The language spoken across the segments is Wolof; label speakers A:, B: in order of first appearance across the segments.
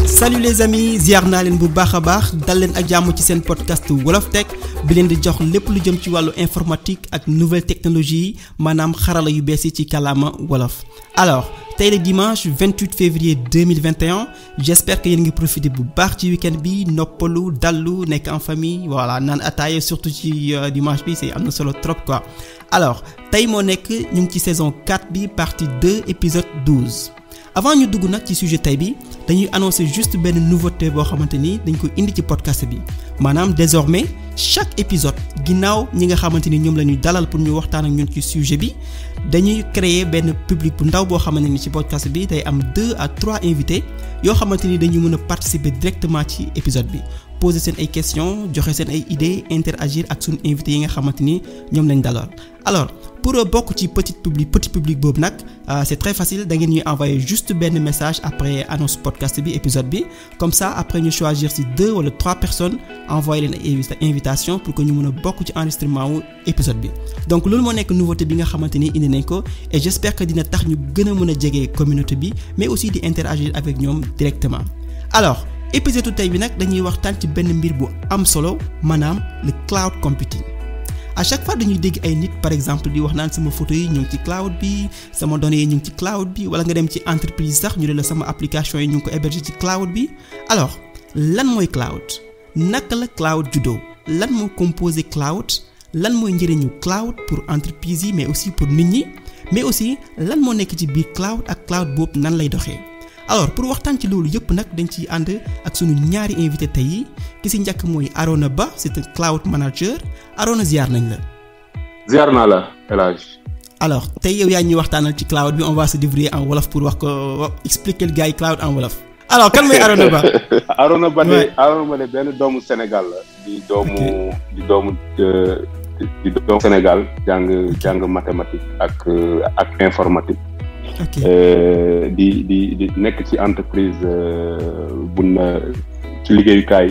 A: salut les amis ziar naa leen bu baax a baax dal leen ak jàmm ci seen podcast Wolof Tech bi leen di jox lépp lu jëm ci wàllu informatique ak nouvelle technologie yi maanaam xarala yu bees yi ci kàllaama wolof. Alors tey le dimanche 28 février 2021 j'espère que yéen ngi profiter bu baax ci week-end bi noppalu dallu nekk en famille voilà naan ataaya surtout ci dimanche bi c'est am na solo trop quoi. Alors tey moo nekk ñu ngi ci saison 4 bi partie 2 épisode 12. Avant ñu dugg nag ci sujet tey bi dañuy annoncer juste benn nouveauté boo xamante ni dañ ko indi ci podcast bi maanaam désormais chaque épisode ginnaaw ñi nga xamante ni ñoom la ñuy dalal pour ñu waxtaan ak ñun ci sujet bi dañuy créer benn public bu ndaw boo xamante ni ci podcast bi day am 2 à 3 invités yoo xamante ni dañuy mën a participer directement ci épisode bi poser seen ay questions joxe seen ay idées interagir ak suñu invités yi nga xamante ni ñoom lañ dalal. Alors pour bokk ci petit public boobu nag c'est très facile da ngeen ñuy envoyer juste benn message après annonce podcast bi épisode bi comme ça après ñu choisir ci 2 wala 3 personnes envoyer leen invitation pour que ñu mën a bokk ci enregistrement wu épisode bi. Donc loolu moo nekk nouveauté bi nga xamante ni indi nañ ko et j'espère que dina tax ñu gën a mën a jege communauté bi mais aussi di interagir avec ñoom directement. Alors épisode tey bi nag dañuy waxtaan ci benn mbir bu am solo maanaam le cloud computing. À chaque fois dañuy dégg ay nit par exemple di wax naan sama photo yi ñu ngi ci cloud bi sama données yi ñu ngi ci cloud bi wala nga dem ci entreprise sax ñu ne la sama application yi ñu ngi ko héberger ci cloud bi. Alors lan mooy cloud naka la cloud juddoo lan moo composé cloud lan mooy njëriñu cloud pour entreprise yi mais aussi pour nit ñi mais aussi lan moo nekk ci biir cloud ak cloud boobu nan lay doxee. Alors pour waxtaan ci loolu yëpp nag dañ ciy ànd ak sunu ñaari invité tey yi ki ci njëkk mooy Arona Ba c'est un cloud manager Arona ziar nañ la.
B: ziar naa la El Hadj.
A: Alors tey yow yaa ñuy waxtaanal ci cloud bi on va se débrouiller en wolof pour wax ko expliquer gars yi cloud en wolof. Alors kan mooy Arona Ba.
B: Arona Ba de benn doomu Sénégal la. di doomu Sénégal jàng mathématique ak informatique. di nekk ci entreprise ci liggéeyukaay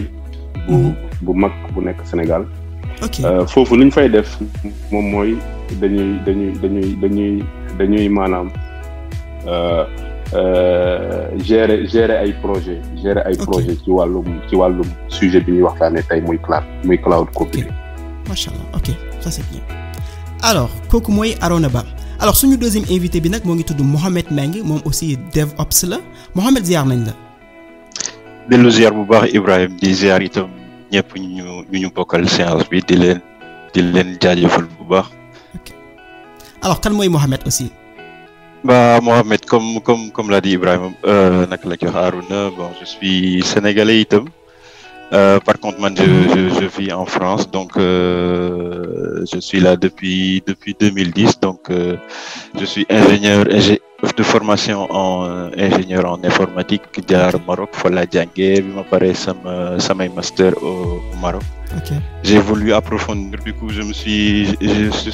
B: bu mag bu nekk Sénégal. foofu lu ñu fay def moom mooy dañuy maanaam gérer ay projet ci wàllum sujet bi ñuy waxtaanee tey muy cloud computing.
A: Macha Allah, ok ça c'est bien. Alors kooku mooy Arona Ba. Alors suñu deuxième invité bi nag moo ngi tudd Mohamed Meng moom aussi DevOps la Mohamed ziar nañ la.
C: dellu ziar bu baax Ibrahim di ziar itam ñëpp ñu bokkal séance bi di leen jaajëfal bu baax.
A: Ok alors kan mooy Mohamed aussi.
C: Mohamed comme l'a dit Ibrahim naka la ko wax Arona bon je suis sénégalais itam. Par contre, moi, je vis en France, donc je suis là depuis 2010. Donc, je suis ingénieur de formation en ingénieur en informatique jaar Maroc fa laa jàngee bi ma paree samay master au Maroc. Okay. J'ai voulu approfondir, du coup je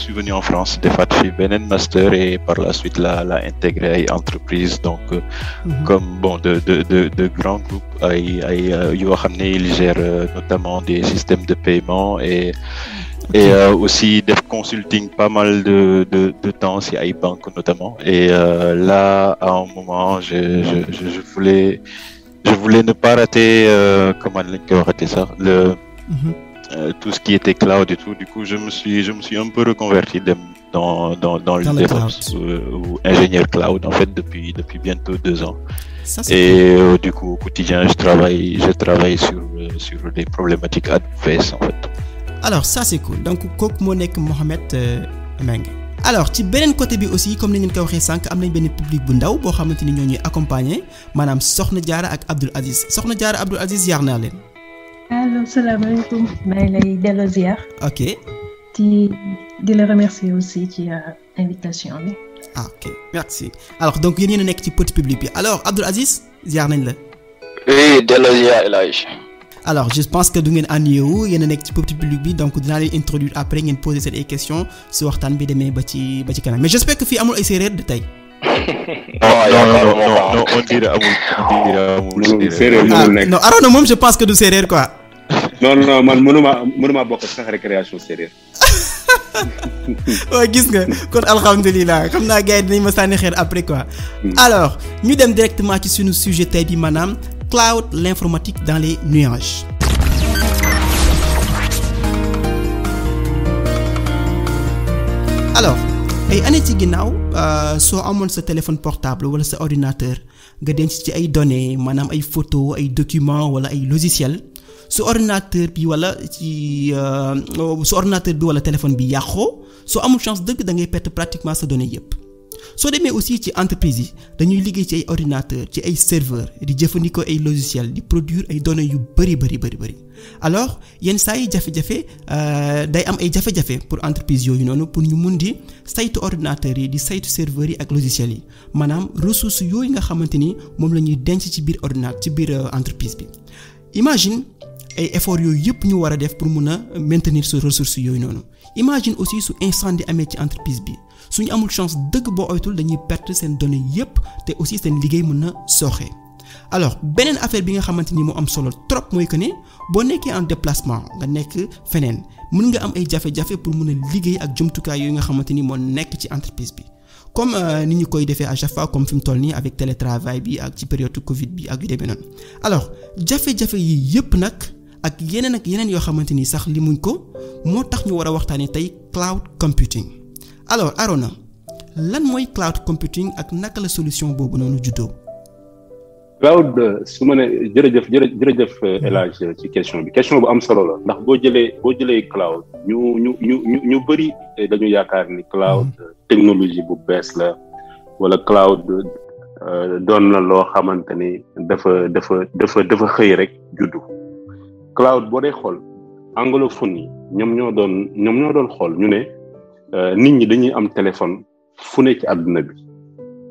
C: suis venu en France defaat fi beneen master et par la suite la intégré ay entreprise donc comme bon de grands groupes ay yoo xam ne ils gèrent notamment des systèmes de paiement et aussi def consulting pas mal de temps si ay banques notamment et là à un moment je voulais ne pas rater comment lañ koy waxati sax tout ce qui était cloud et tout, du coup je me suis un peu reconverti dans le DevOps ou ingénieur cloud en fait depuis bientôt 2 ans. Ça, et du coup au quotidien je travaille sur des problématiques AWS en fait.
A: Alors ça c'est cool donc kooku moo nekk Mohamed Meng. Alors ci beneen côté bi aussi comme ni ngeen ko waxee sànq am nañ benn public bu ndaw boo xamante ni ñoo ñuy accompagner maanaam Soxna Diarra ak Abdoul Aziz Soxna Diarra Abdoul Aziz ziar naa leen.
D: allo salaamaaleykum maa ngi lay delloo ziar.
A: Ok.
D: di la remercier aussi ci invitation bi.
A: Ok merci alors donc yéen a nekk ci petit public bi alors Abdoul Aziz ziar nañ la.
E: oui delloo ziar El Hadj.
A: Alors je pense que du ngeen ennuyé wu yéen a nekk ci petit public bi donc dinaa leen introduire après ngeen poser seen ay questions su waxtaan bi demee ba ci kanam mais j'espère que fii amul ay séeréer de tey.
C: non on dirait amul
B: séeréer mënul nekk.
A: non Arona moom je pense que du séeréer quoi.
B: non man mënuma bokk sax récréation séeréer.
A: waaw gis nga kon alhamdulilah xam naa gars yi dinañ ma sànni xeer après quoi. Alors ñu dem directement ci suñu sujet tey bi maanaam cloud, l'informatique dans les nuages. Alors ay année ci ginnaaw soo amoon sa téléphone portable wala sa ordinateur nga denc ci ay données maanaam ay photos ay documents wala ay logiciels su ordinateur bi wala téléphone bi yàqoo soo amul chance dëgg da ngay perdre pratiquement sa données yépp soo demee aussi ci entreprise yi dañuy liggéey ci ay ordinateur ci ay serveur di jëfandikoo ay logiciels di produire ay données yu bari alors yenn saa yi jafe-jafe day am ay jafe-jafe pour entreprise yooyu noonu pour ñu mun di saytu ordinateurs yi di saytu serveurs yi ak logiciels yi maanaam ressources yooyu nga xamante ni moom la ñuy denc ci biir ordinateur ci biir entreprise bi imagine ay efforts yooyu yëpp ñu war a def pour mun a maintenir ces ressources yooyu noonu imagine aussi su incendie amee ci entreprise bi suñu amul chance dëgg boo oytul dañuy perdre seen données yëpp te aussi seen liggéey mën na sooxe alors beneen affaire bi nga xamante ni moo am solo trop mooy que ne boo nekkee en déplacement nga nekk feneen mën nga am ay jafe-jafe pour mën a liggéey ak jumtukaay yooyu nga xamante ni moo nekk ci entreprise bi comme ni ñu koy defee à chaque fois comme fi mu toll nii avec télétravail bi ak ci période Covid bi ak yu demee noonu alors jafe-jafe yi yëpp nag ak yeneen yoo xamante ni sax limuñ ko moo tax ñu war a waxtaanee tey cloud computing alors Arona lan mooy cloud computing ak naka la solution boobu noonu juddoo.
B: cloud su ma nee jërëjëf El Hadj ci question bu am solo la ndax boo jëlee cloud ñu bëri dañu yaakaar ni cloud technologie bu bees la wala cloud doon na loo xamante ni dafa xëy rek juddu cloud boo dee xool anglophone yi ñoom ñoo doon xool ñu ne nit ñi dañuy am téléphone fu ne ci àdduna bi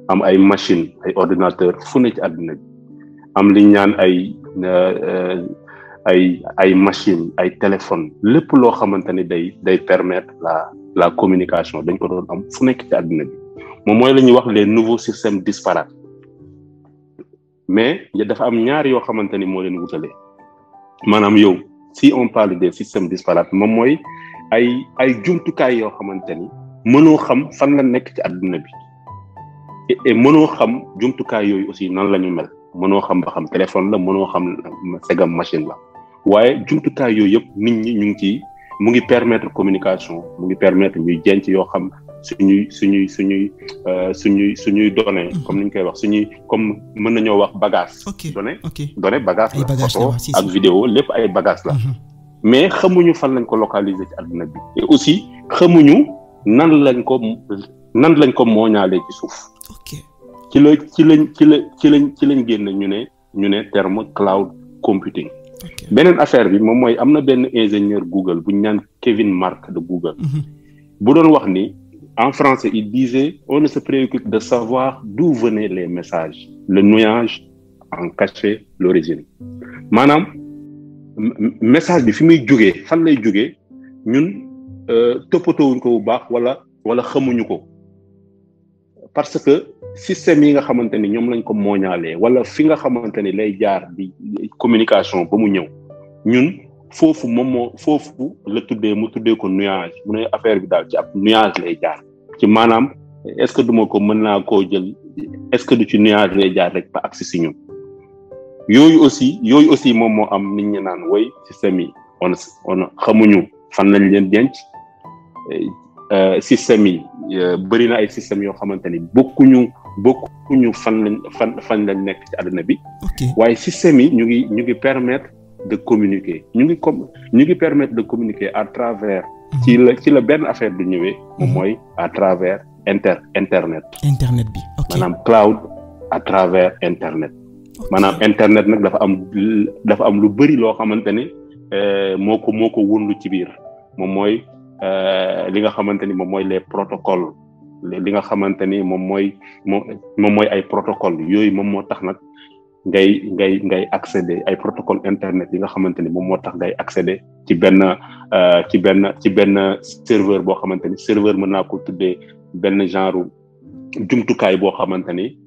B: am ay machine ay ordinateur fu ne ci àdduna bi am li ñaan ay machine ay téléphone lépp loo xamante ni day permettre la communication dañ ko doon am fu nekk ci àdduna bi moom mooy la ñuy wax les nouveaux systèmes disparates mais dafa am ñaar yoo xamante ni moo leen wutale maanaam yow si on parle des systèmes disparates moom mooy ay jumtukaay yoo xamante ni mënoo xam fan la nekk ci àdduna bi et mënoo xam jumtukaay yooyu aussi nan la ñu mel mënoo xam ba xam téléphone la mënoo xam segam machine la waaye jumtukaay yooyu yëpp nit ñi ñu ngi ci mu ngi permettre communication mu ngi permettre ñuy jenc yoo xam suñuy données comme ni ñu koy wax comme mën nañoo wax bagage données bagage la photo ak vidéo lépp ay bagage la mais xamuñu fan lañ ko localiser ci àdduna bi et aussi xamuñu nan lañ ko mooñaalee ci suuf ci lañ génn ñu ne terme cloud computing beneen affaire bi moom mooy am na benn ingénieur Google bu ñu naan Kevin Mark de Google bu doon wax ni en français il disait on ne se préoccupe de savoir d'où venaient les messages le nuage en cachait l'origine maanaam message bi fi muy jógee fan lay jógee ñun toppatoowuñ ko bu baax wala xamuñu ko parce que système yi nga xamante ni ñoom lañ ko mooñaalee wala fi nga xamante ni lay jaar di communication ba mu ñëw ñun foofu la tuddee ko nuage mu ne affaire bi daal ci ab nuage lay jaar ci maanaam est-ce que duma ko mën naa koo jël est-ce que du ci nuage lay jaar rek ba agsi si ñun yooyu aussi moom moo am nit ñi naan woy système yi on xamuñu fan lañ leen denc système yi bëri na ay système yoo xamante ni bokkuñu fan lañ nekk ci àdduna bi waaye système yi ñu ngi permettre de communiquer ñu ngi permettre de communiquer à travers ci la benn affaire du ñëwee moom mooy à travers internet
A: bi
B: maanaam cloud à travers internet maanaam internet nag dafa am lu bëri loo xamante ni moo ko wundu ci biir moom mooy li nga xamante ni moom mooy les protocoles li nga xamante ni moom mooy ay protocole yooyu moom moo tax nag ngay accéder ay protocole internet yi nga xamante ni moom moo tax ngay accéder ci benn serveur boo xamante ni serveur mën naa ko tuddee benn genre jumtukaay boo xamante ni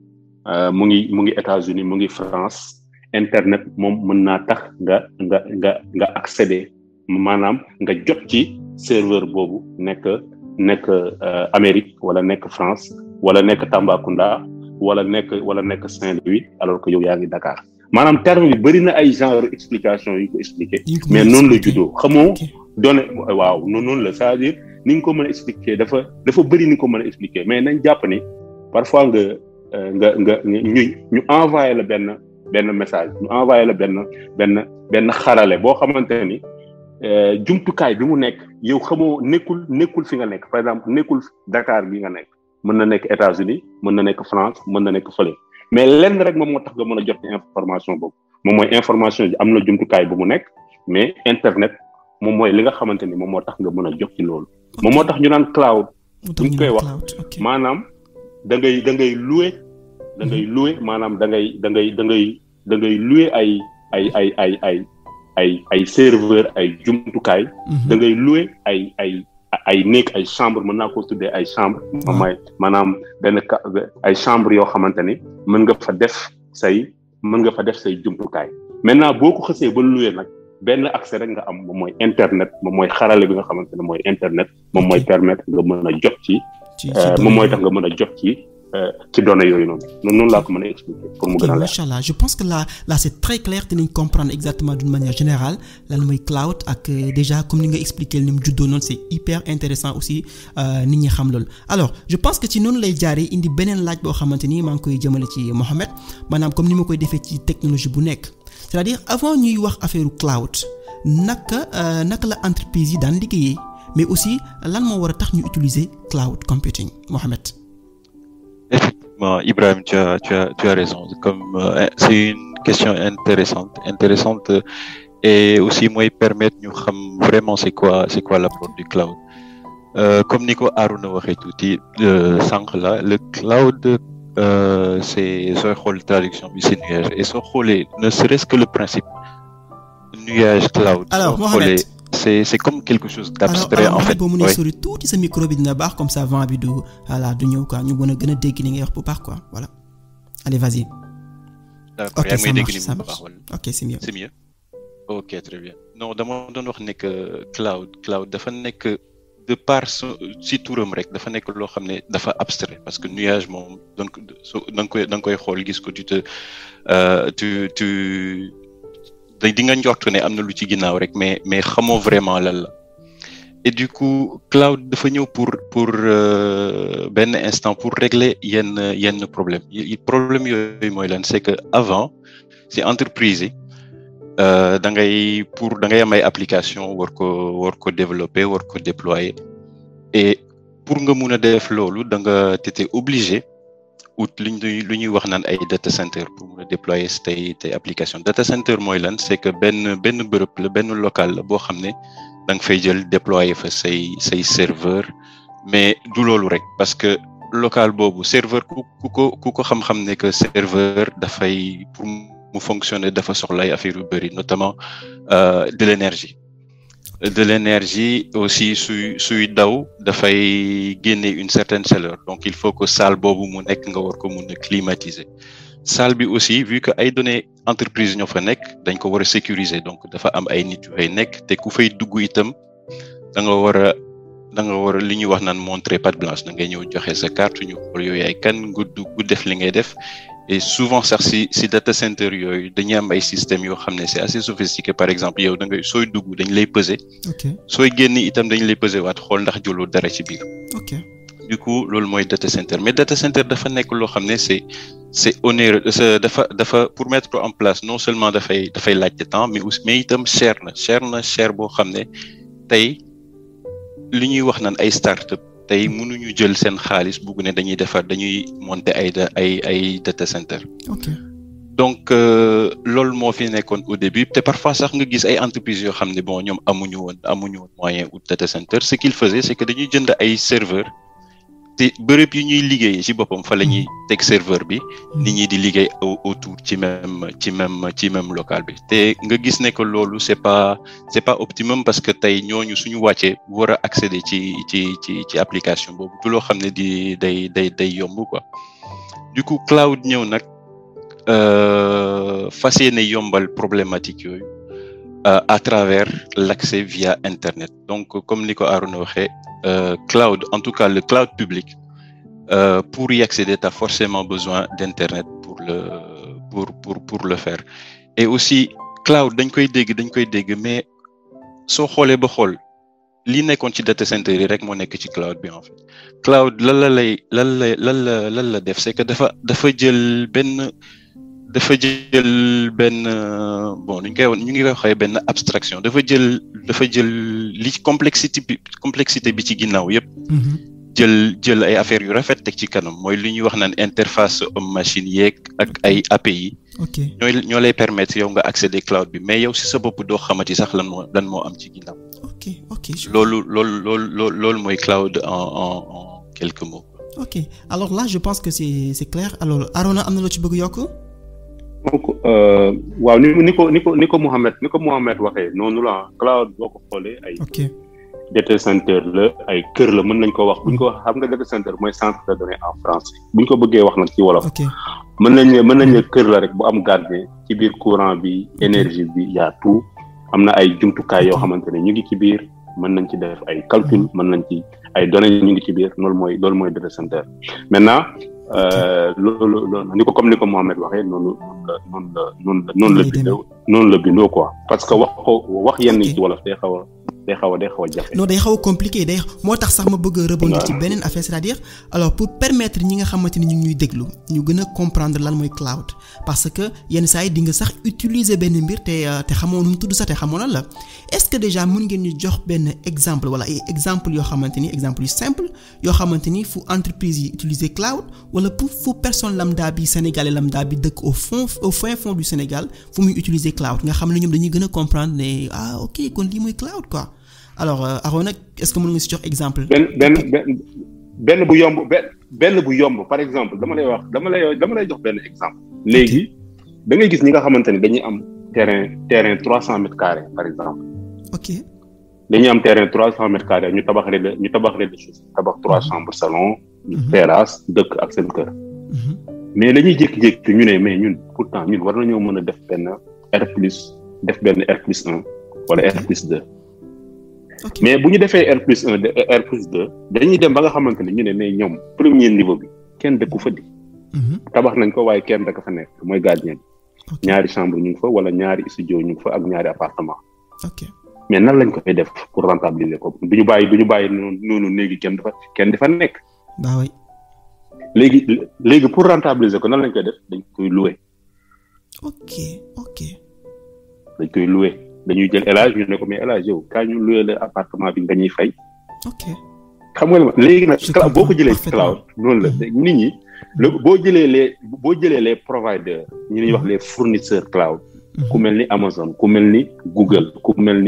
B: mu ngi États-Unis mu ngi France internet moom mën naa tax nga accéder maanaam nga jot ci serveur boobu nekk Amérique wala nekk France wala nekk Tambacounda wala nekk Saint-Louis alors que yow yaa ngi Dakar maanaam terme bi bëri na ay genre explication yu ko expliqué mais noonu la juddoo xamoo donné waaw noonu la c'est-à-dire ni nga ko mën a expliquer dafa bëri ni nga ko mën a expliquer mais nañ jàpp ni parfois nga ñu envoyé la benn message ñu envoyé la benn xarale boo xamante ni jumtukaay bi mu nekk yow xamoo nekkul fi nga nekk par exemple nekkul Dakar bi nga nekk mën na nekk États-Unis mën na nekk France mën na nekk fële mais lenn rek moom moo tax nga mën a jot ci information boobu moom mooy information bi am na jumtukaay bu mu nekk mais internet moom mooy li nga xamante ni moom moo tax nga mën a jot ci loolu moom moo tax ñu naan cloud buñ koy wax maanaam da ngay louer maanaam da ngay louer ay serveur ay jumtukaay da ngay louer ay néeg ay chambre mën naa ko tuddee ay chambre moom mooy maanaam ay chambre yoo xamante ni mën nga fa def say jumtukaay maintenant boo ko xësee ba louer nag benn accès rek nga am moom mooy internet moom mooy xarale bi nga xamante ne mooy internet moom mooy permettre nga mën a jot ci moom mooy tax nga mën a jot ci données yooyu noonu laa ko mën a expliquer pour mu gën a leer.
A: Machallah, je pense que là c'est très clair dinañ comprendre exactement d'une manière générale lan mooy cloud ak déjà comme ni nga expliquer ni mu juddoo noonu c'est hyper intéressant aussi nit ñi xam loolu. Alors je pense que ci noonu lay jaaree indi beneen laaj boo xamante ni maa ngi koy jëmale ci Mohamed maanaam comme ni ma koy defee ci technologie bu nekk c'est-à-dire avant ñuy wax affaire cloud naka la entreprise yi daan liggéeyee mais aussi lan moo war a tax ñu utiliser cloud computing Mohamed.
C: Effectivement, Ibrahim, tu as raison. Comme c'est une question intéressante et aussi moi permettre nous vraiment c'est quoi l'approche du cloud. Comme Nico Aruna waxé touti sank là, le cloud c'est la traduction bi c'est nuage et so xolé ne serait-ce que le principe nuage cloud.
A: Alors Mohamed,
C: c'est comme quelque chose d'abstrait en fait.
A: boo mënee sori tuuti sa micro bi dina baax comme ça vent bi du ñëw quoi ñu mën a gën a dégg ni ngay wax bu baax quoi voilà allez vas-y.
C: D'accord,
A: ok ça marche ok c'est mieux.
C: C'est mieux. Ok, très bien. Non dama doon wax ne que cloud dafa nekk de par si turam rek dafa nekk loo xam ne dafa abstrait parce que nuage moom donc da nga koy xool gis ko di nga njort ne am na lu ci ginnaaw rek mais xamoo vraiment lan la et du coup cloud dafa ñëw pour benn instant pour régler yenn problème yooyu mooy lan c'est que avant si entreprise yi da ngay am ay application war ko développer war ko déployer et pour nga mun a def loolu da nga t'étais obligé ut lu ñuy wax naan ay data center pour mun a déployer tey application data center mooy lan c'est que benn bërëb la benn local la boo xam ne da nga fay jël déployer fa say serveur mais du loolu rek parce que local boobu serveur ku ko xam-xam ne que serveur dafay pour mu fonctionner dafa soxla ay affaire yu bëri notamment de l'énergie aussi suy daw dafay génne une certaine chaleur donc il faut que salle boobu mu nekk nga war ko mun a climatiser salle bi aussi vu que ay données entreprise ñoo fa nekk dañ ko war a sécuriser donc dafa am ay nit yu fay nekk te ku fay dugg itam da nga war a li ñuy wax naan montrer patte blanche da ngay ñëw joxe sa carte ñu xool yooyu ay kan gu def li ngay def et souvent sax si data center yooyu dañuy am ay systèmes yoo xam ne c'est assez sophistiqué par exemple yow da ngay sooy dugg dañ lay peser sooy génn itam dañ lay peser waat xool ndax jëloo dara ci biir du coup loolu mooy data center mais data center dafa nekk loo xam ne c'est onéreux dafa pour mettre en place non seulement dafay laajte temps mais itam cher boo xam ne tey li ñuy wax naan ay start-up tey mënuñu jël seen xaalis bugg ne dañuy monter ay data center. Donc loolu moo fi nekkoon au début te parfois sax nga gis ay entreprises yoo xam ne bon ñoom amuñu woon moyen ou data center ce qu'ils faisaient c'est que dañuy jënd ay serveur te bërëb yi ñuy liggéey ci boppam fa la ñuy teg serveur bi nit ñi di liggéey autour ci même local bi te nga gis ne que loolu c'est pas optimum parce que tey ñooñu suñu wàccee war a accéder ci application boobu du loo xam ne day yomb quoi du coup cloud ñëw nag fas yéene yombal problématique yooyu à travers l'accès via internet donc comme ni ko Aruna waxee cloud en tout cas le cloud public pour y accéder t'as forcément besoin d'internet pour le faire. Et aussi cloud dañ koy dégg mais soo xoolee ba xool li nekkoon ci data center yi rek moo nekk ci cloud bi en fait. Cloud lan la def c'est que dafa jël benn bon ñu ngi waxee benn abstraction dafa jël li complexité bi ci ginnaaw yépp. jël ay affaires yu rafet teg ci kanam mooy li ñuy wax naan interface homme machine yeeg ak ay API. ñoo lay permettre yow nga accéder cloud bi mais yow si sa bopp doo xamati sax lan moo am ci ginnaaw. ok loolu mooy cloud en quelques mots. Ok,
A: alors là je pense que c'est clair. Alors Arona am na loo ci bëgg yokk.
B: donc waaw ni ko Mohamed waxee noonu la cloud boo ko xoolee ay. data center la ay kër la mën nañ ko wax buñ ko wax xam nga data center mooy centre de données en français buñ ko bëggee wax nag ci wolof. mën nañ ne kër la rek bu am gardien ci biir courant bi énergie bi y a tout am na ay jumtukaay yoo xamante ne ñu ngi ci biir mën nañ ci def ay calcul mën nañ ci ay données ñu ngi ci biir loolu mooy data center. Maintenant loolu ni ko Mohamed waxee noonu la bindoo quoi parce que wax yenn yi ci wolof day xaw a jafe.
A: non day xaw a compliqué moo tax sax ma bëgg a rebondir ci beneen affaire c'est-à-dire alors pour permettre ñi nga xamante ni ñu ngi ñuy déglu ñu gën a comprendre lan mooy cloud parce que yenn saa yi di nga sax utiliser benn mbir te xamoo nu mu tudd sax te xamoo lan la est-ce que déjà mën ngeen ñu jox benn exemple wala ay exemple yoo xamante ni exemple yu simple yoo xamante ni fu entreprise yi utiliser cloud wala fu personne lambda bi sénégalais lambda bi dëkk au fin fond du Sénégal fu muy utiliser cloud nga xam ne ñoom dañuy gën a comprendre ne ok kon lii mooy cloud quoi. Alors Arona est-ce que mën nga ci jox exemple.
B: benn bu yomb par exemple dama lay jox benn exemple. léegi da ngay gis ñi nga xamante ni dañuy am terrain 300 mètres carrés par exemple.
A: ok
B: dañuy am terrain 300 mètres carrés ñu tabax rez-de-chaussée tabax 3 chambres salon. terrasse dëkk ak seen kër. mais dañuy jékki-jékki ñu ne mais ñun pourtant ñun war nañoo mën a def benn R+1 wala R+2. mais bu ñu defee R+1 R+2 dañuy dem ba nga xamante ne ñu ne mais ñoom premier niveau bi kenn dëkku fa di. tabax nañ ko waaye kenn dëkk fa nekk mooy gardien bi. ñaari chambre ñu ngi fa wala ñaari studio ñu ngi fa ak ñaari appartement. mais nan lañ koy def pour rentabiliser ko du ñu bàyyi noonu léegi kenn dafa nekk.
A: oui.
B: léegi pour rentabiliser ko nan lañ koy def dañ koy louer.
A: ok.
B: dañ koy louer. dañuy jël élage ñu ne ko mais élage yow kaa ñu loué le appartement bi nga ñuy fay.
A: ok
B: xam nga léegi nag boo ko jëlee ci cloud noonu la nit ñi boo jëlee les providers ñi ñuy wax les fournisseurs cloud. ku mel ni Amazon ku mel ni Google ku mel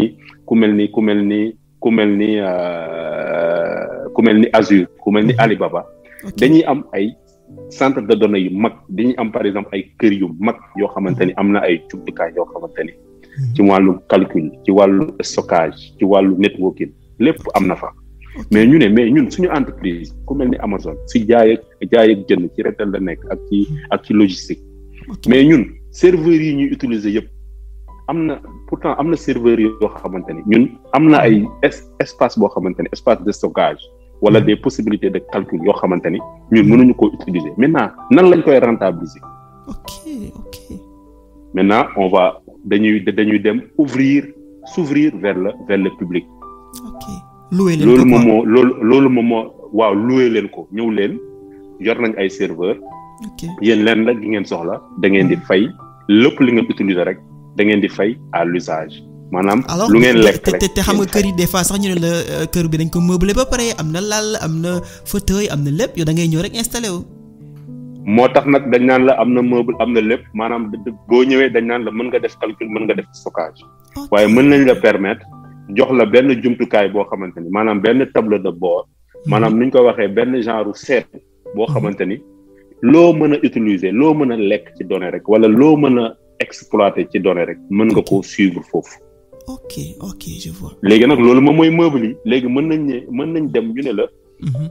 B: ni Azure ku mel ni Alibaba. dañuy am ay centre de données yu mag dañuy am par exemple ay kër yu mag yoo xamante ni am na ay jumtukaay yoo xamante ni. ci wàllu calcul ci wàllu stockage ci wàllu networking lépp am na fa. mais ñun suñu entreprise ku mel ni Amazon si jaay ak jënd ci retail la nekk ak ci logistique. mais ñun serveurs yi ñuy utiliser yëpp pourtant am na serveurs yoo xamante ni ñun am na ay espace boo xamante ni espace de stockage wala des possibilités de calcul yoo xamante ni ñun mënuñu koo utiliser maintenant nan lañ koy rentabiliser.
A: ok.
B: maintenant dañuy dem s'ouvrir vers le public.
A: ok louer leen
B: loolu moom moo waaw louer leen ko ñëw leen yor nañ ay serveur.
A: ok
B: yéen leen la gi ngeen soxla da ngeen di fay lépp li ngeen utiliser rek da ngeen di fay à l'usage maanaam. lu ngeen lekk rek
A: te xam nga kër yi des fois sax ñu ne la kër bi dañ ko meubler ba pare am na lal am na fauteuil am na lépp yow da ngay ñëw rek installé wu.
B: moo tax nag dañ naan la am na meuble am na lépp maanaam boo ñëwee dañ naan la mën nga def calcul mën nga def stockage. waaye mën nañ la permettre jox la benn jumtukaay boo xamante ni maanaam benn tableau de bord. maanaam ni ñu ko waxee benn genre seet boo xamante ni loo mën a utiliser loo mën a lekk ci données rek wala loo mën a exploiter ci données rek mën nga koo suivre foofu.
A: ok je vois.
B: léegi nag loolu moom mooy meuble yi léegi mën nañ dem ñu ne la.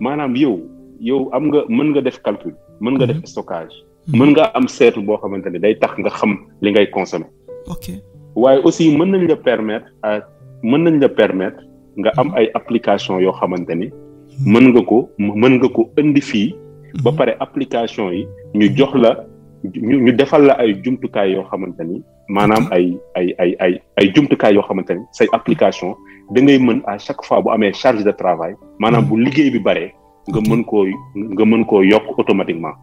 B: maanaam yow am nga mën nga def calcul mën nga def stockage. mën nga am seetu boo xamante ne day tax nga xam li ngay consommer.
A: ok
B: waaye aussi mën nañ la permettre nga am ay application yoo xamante ni mën nga ko indi fii. ba pare application yi ñu jox la ñu defal la ay jumtukaay yoo xamante ni maanaam ay jumtukaay yoo xamante ni say application da ngay mën à chaque fois bu amee charge de travail maanaam bu liggéey bi bare nga mën koo yokk automatiquement.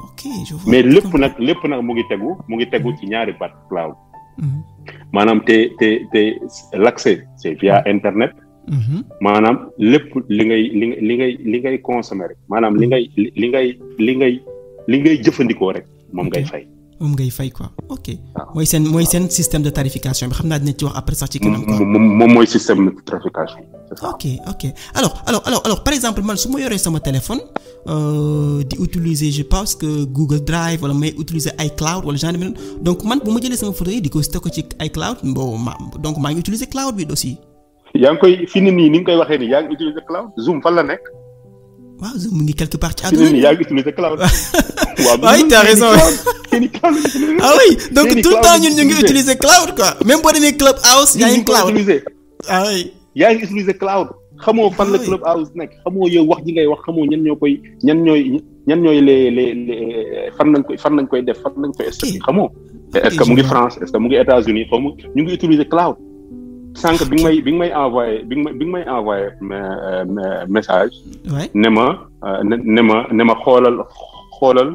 A: ok je vois.
B: mais lépp nag mu ngi tegu ci ñaari baat cloud. maanaam te l'accès c'est via internet. maanaam lépp li ngay consommer rek maanaam li ngay jëfandikoo rek moom ngay fay.
A: moom ngay fay quoi ok. mooy seen système de tarification bi xam naa dina ci wax après sax ci kanam quoi.
B: moom mooy système de tarification.
A: ok alors par exemple man su ma yoree sama téléphone di utiliser je pense que Google Drive wala may utiliser iCloud wala genre de donc man bu ma jëlee sama photo yi di ko stocké ci iCloud donc maa ngi utiliser cloud bi aussi.
B: yaa ngi koy fi ni nga koy waxee nii yaa ngi utiliser cloud Zoom fan la nekk.
A: waaw Zoom mu ngi quelque part ci àdduna
B: fi ni yaa ngi utiliser cloud.
A: oui t'as raison. ah oui donc tout le temps ñun ñu ngi utiliser cloud quoi même boo demee Clubhouse yaa ngi cloud. ah oui.
B: yaa ngi utiliser cloud xamoo fan la Clubhouse nekk xamoo yow wax ji ngay wax xamoo ñan ñooy les fan nañ koy def fan nañ koy stocké xamoo. est-ce que mu ngi France est-ce que mu ngi États-Unis xaw ma ñu ngi utiliser cloud. sànq bi nga may envoyé message. ne ma xoolal.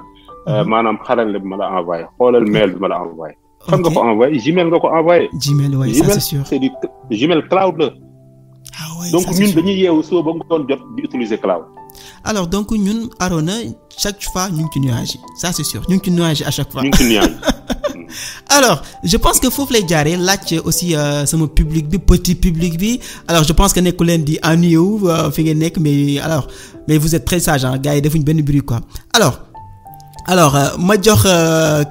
B: maanaam xarale bi ma la envoyé xoolal mail bi ma la envoyé. fan nga ko envoyé Gmail nga ko envoyé.
A: Gmail oui ça c'est sûr.
B: c'est du Gmail cloud la.
A: ah oui
B: donc ñun dañuy yeewu soo ba ngoon jot di utiliser cloud.
A: alors donc ñun Arona chaque fois ñu ngi ci nuage yi ça c'est sûr ñu ngi ci nuage yi à chaque fois.
B: ñu ngi ci nuage.
A: alors je pense que foofu lay jaaree laaj aussi sama public bi petit public bi alors je pense que nekku leen di ennuyé wu fi ngeen nekk mais vous êtes très sage hein gars yi defuñ benn bruit quoi alors ma jox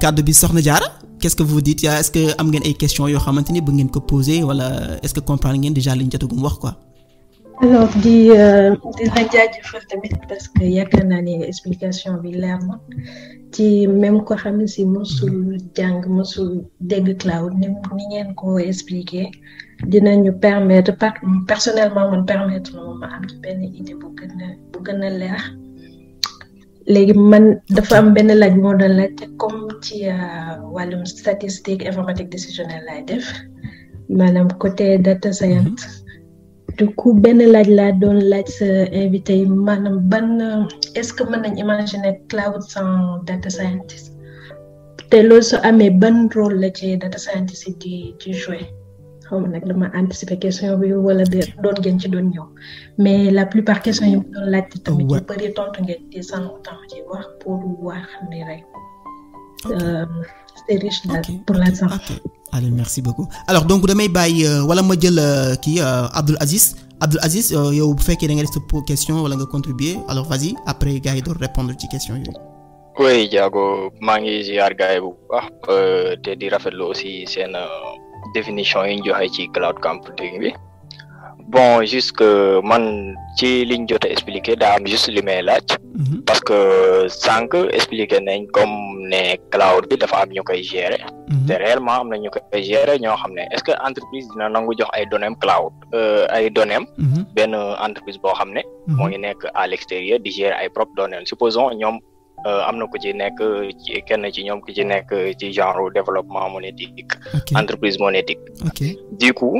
A: kàddu bi Soxna Diarra qu'est-ce que vous dites est-ce que am ngeen ay questions yoo xamante ni bëgg ngeen ko poser wala est-ce que comprendre ngeen déjà li ñu jotagum wax quoi.
D: alors di la jaajëfal tamit parce que yaakaar naa ne explication bi leer na ci même ko xam ne si mosul jàng mosul dégg cloud ni ngeen ko expliquer dinañu permettre personnellement man permettre na ma am benn idée bu gën a leer. léegi man dafa am benn laaj moo doon laaj comme ci wàllum statistique informatique décisionnelle laay def maanaam côté data science du coup benn laaj laa doon laaj sa invité yi maanaam ban est-ce que mën nañ imaginer cloud sans data scientist te loolu soo amee ban rôle la ci data scientist yi di jouer xaw ma nag dama anticiper question bi wala de doon ngeen ci doon ñëw mais la plupart question yi mu doon laajte tamit yu bëri tontu ngeen di sans autant ci wax pour wax ne rek c'est riche daal pour l'instant.
A: allez merci beaucoup alors donc damay bàyyi wala ma jël kii Abdoul Aziz yow bu fekkee da nga def sa question wala nga contribuer alors vas-y après gars yi doon répondre ci question yooyu.
E: oui Diago maa ngi ziar gars yi bu baax te di rafetlu aussi seen définition yi ñu joxe ci cloud computing bi bon jusque man ci liñ jot a expliquer daa am juste li may laaj. parce que sànq expliquer nañ comme ne cloud bi dafa am ñu koy gérer. te réellement am na ñu koy gérer ñoo xam ne est-ce que entreprise dina nangu jox ay données cloud ay données benn entreprise boo xam ne. moo ngi nekk à l'extérieur di gérer ay propres données supposons ñoom. am na ku ci nekk kenn ci ñoom ku ci nekk ci genre développement monétique. entreprise monétique. du coup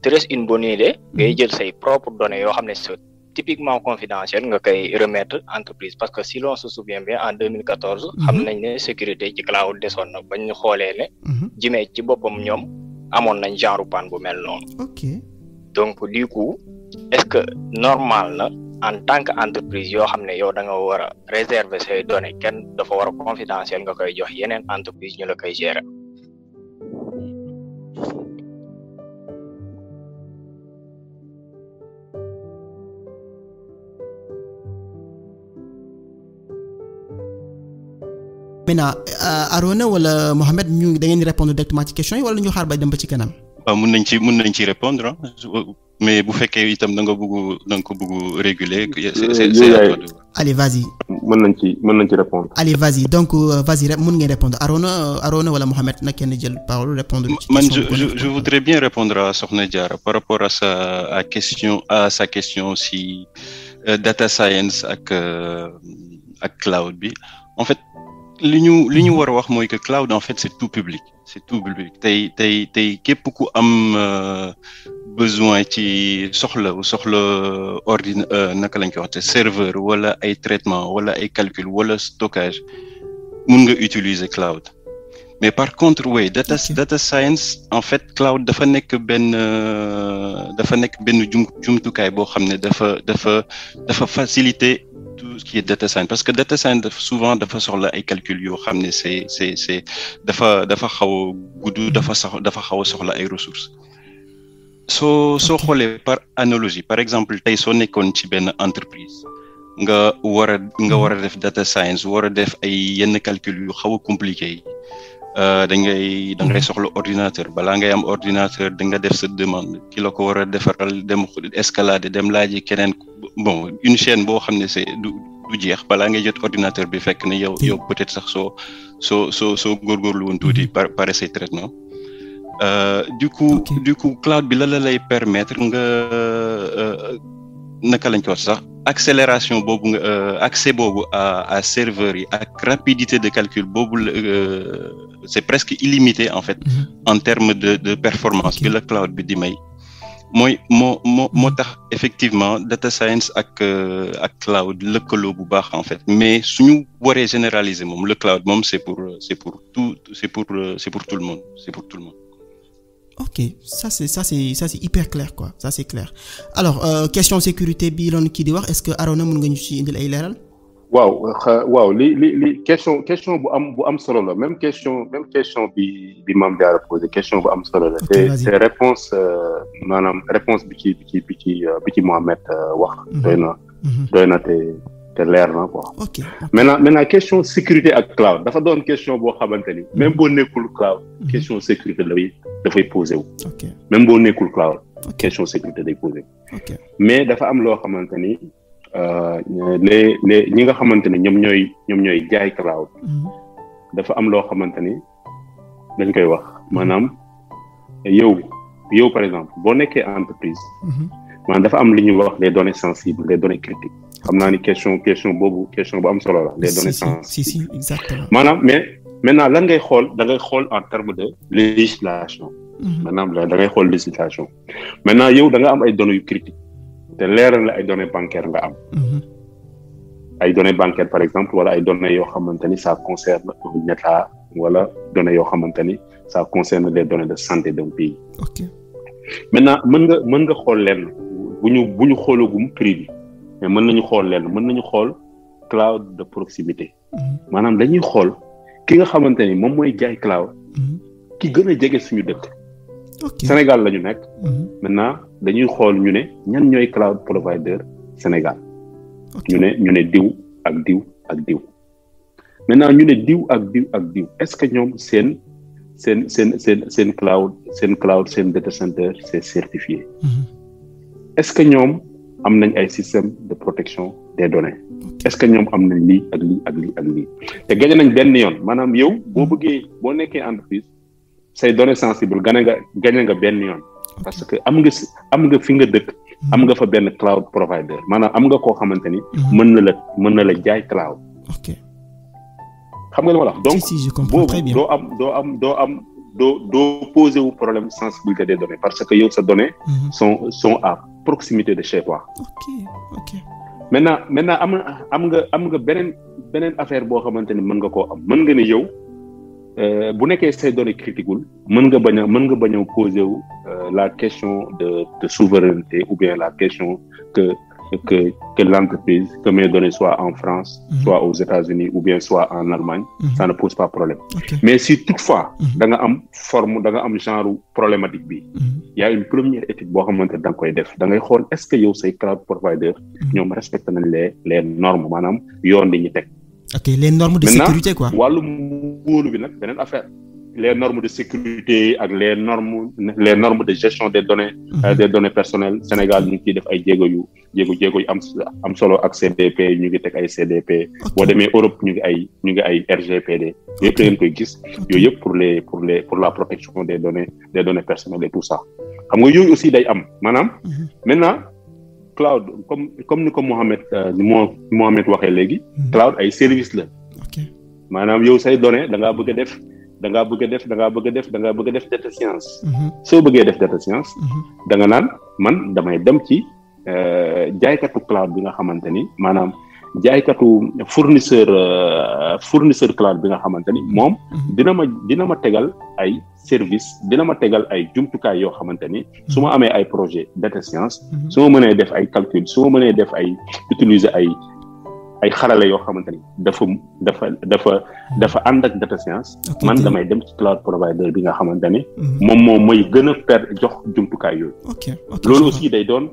E: te reste une bonne idée ngay jël say propres données yoo xam ne c'est typiquement confidentiel nga koy remettre entreprise parce que si l'on se souvient bien en 2014. xam nañ ne sécurité ci cloud desoon na bañ ñu xoolee ne. Gmail ci boppam ñoom amoon nañ genre panne bu mel noonu. donc du coup est-ce que normal na. en tant que entreprise yoo xam ne yow da nga war a réserver say données kenn dafa war a confidentiel nga koy jox yeneen entreprise ñu la koy gérer.
A: maintenant Arona wala Mohamed ñu da ngeen di répondre directement ci question yi wala ñu xaar ba dem ba ci kanam.
C: waaw mën nañ ci répondre mais bu fekkee itam da nga ko bëgg réguler. c'est à toi de.
A: allez vas-y.
B: mën nañ ci répondre.
A: allez vas-y donc vas-y mën ngeen répondre Arona wala Mohamed na kenn jël parole répondre.
C: man je voudrais bien répondre à Sokhna Diarra par rapport à sa question si data science ak cloud bi en fait li ñu war a wax mooy que cloud en fait c'est tout public tey képp ku am besoin ci soxla naka lañ koy waxte serveur wala ay traitement wala ay calcul wala stockage mun nga utiliser cloud mais par contre data science en fait cloud dafa nekk benn jumtukaay boo xam ne dafa faciliter tout ce qui est data science parce que data science souvent dafa soxla ay calcul yoo xam ne c'est dafa xaw a gudd dafa xaw a soxla ay ressources soo xoolee par analogie par exemple tey soo nekkoon ci benn entreprise nga war a def data science war a def ay yenn calcul yu xaw a compliqué yi da ngay soxla ordinateur balaa ngay am ordinateur da nga def sa demande ki la ko war a defaral dem escalader dem laaji keneen bon une chaîne boo xam ne c'est du jeex balaa ngay jot ordinateur bi fekk ne yow peut-être sax soo góorgóorlu woon tuuti pare say traitement du coup cloud bi la lay permettre nga naka lañ ko wax sax accélération boobu nga accès boobu à serveur yi ak rapidité de calcul boobu c'est presque illimité en fait en termes de performance bi la cloud bi di may moo tax effectivement data science ak cloud lëkkaloo bu baax en fait mais suñu waree généraliser moom le cloud moom c'est pour tout le monde
A: ok ça c'est hyper clair quoi ça c'est clair alors question sécurité bi loon kii di wax est-ce que Arona mën nga ñu ci indil ay leeral
B: waaw li question bu am solo la même question bi Mame Diarra posé question bu am solo la te réponse maanaam réponse bi ci Mohamed wax doy na te leer na quoi maintenant question sécurité ak cloud dafa doon question boo xamante ni même boo nekkul cloud question sécurité dafay posé wu même boo nekkul cloud question sécurité day posé wu mais dafa am loo xamante ni les ñi nga xamante ni ñoom ñooy jaay cloud dafa am loo xamante ni dañ koy wax maanaam yow par exemple boo nekkee entreprise maanaam dafa am li ñuy wax les données sensibles les données critiques xam naa ni question boobu question bu am solo la les données sensibles
A: si exactement
B: maanaam mais maintenant lan ngay xool da ngay xool en termes de législation maanaam da ngay xool législation maintenant yow da nga am ay données yu critiques te leeral la ay données bancaires nga am ay données bancaires par exemple wala ay données yoo xamante ni ça concerne un état wala données yoo xamante ni ça concerne les données de santé d'un pays maintenant mën nga xool leen bu ñu xoolagum prix bi mais mën nañu xool cloud de proximité maanaam dañuy xool ki nga xamante ni moom mooy jaay cloud ki gën a jege suñu dëkk Sénégal la ñu nekk maintenant dañuy xool ñu ne ñan ñooy cloud provider Sénégal ñu ne diw ak diw ak diw maintenant ñu ne diw ak diw est-ce que ñoom seen cloud seen data center c'est certifié est-ce que ñoom am nañ ay système de protection des données est-ce que ñoom am nañ lii ak lii te gañe nañ benn yoon maanaam yow boo nekkee entreprise say données sensibles gañe nga benn yoon parce que am nga fi nga dëkk am nga fa benn cloud provider maanaam am nga koo xamante ni mën na la jaay cloud xam nga li ma la wax donc boobu doo poser wu problème sensibilité des données parce que yow sa données sont à proximité de chez toi maintenant am nga beneen affaire boo xamante ni mën nga koo am mën nga ne yow bu nekkee say données critiques mën nga bañ a poser wu la question de souveraineté ou bien la question que l'entreprise, que mes données soient en France, soit aux États-Unis ou bien soit en Allemagne, ça ne pose pas problème. Mais si toutefois, dans une forme, dans un genre problématique, il y a une première étude boo xamante da nga koy def da ngay xool est-ce que yow say cloud provider ñoom respecté nañ les normes maanaam yoon li ñu teg.
A: Ok, les normes de sécurité quoi.
B: wàllu wóolu bi nag beneen affaire. Les normes de sécurité ak les normes de gestion des données personnelles Sénégal ñu ngi ciy def ay jéego yu am solo ak CDP ñu ngi teg ay CDP boo demee Europe ñu ngi ay RGPD yëpp ngeen koy gis yooyu yëpp pour la protection des données personnelles et tout ça xam nga yooyu aussi day am maanaam maintenant cloud comme ni ko Mohamed waxee léegi cloud ay service la maanaam yow say données da ngaa bëgg a def data science. soo bëggee def data science. da nga naan man damay dem ci jaaykatu cloud bi nga xamante ni maanaam jaaykatu fournisseur cloud bi nga xamante ni moom dina ma tegal ay service dina ma tegal ay jumtukaay yoo xamante ni su ma amee ay projet data science su ma mënee def ay calcul su ma mënee def ay utiliser ay xarale yoo xamante ni dafa ànd ak data science man damay dem ci cloud provider bi nga xamante ni moom mooy gën a jox jumtukaay yooyu loolu aussi day doon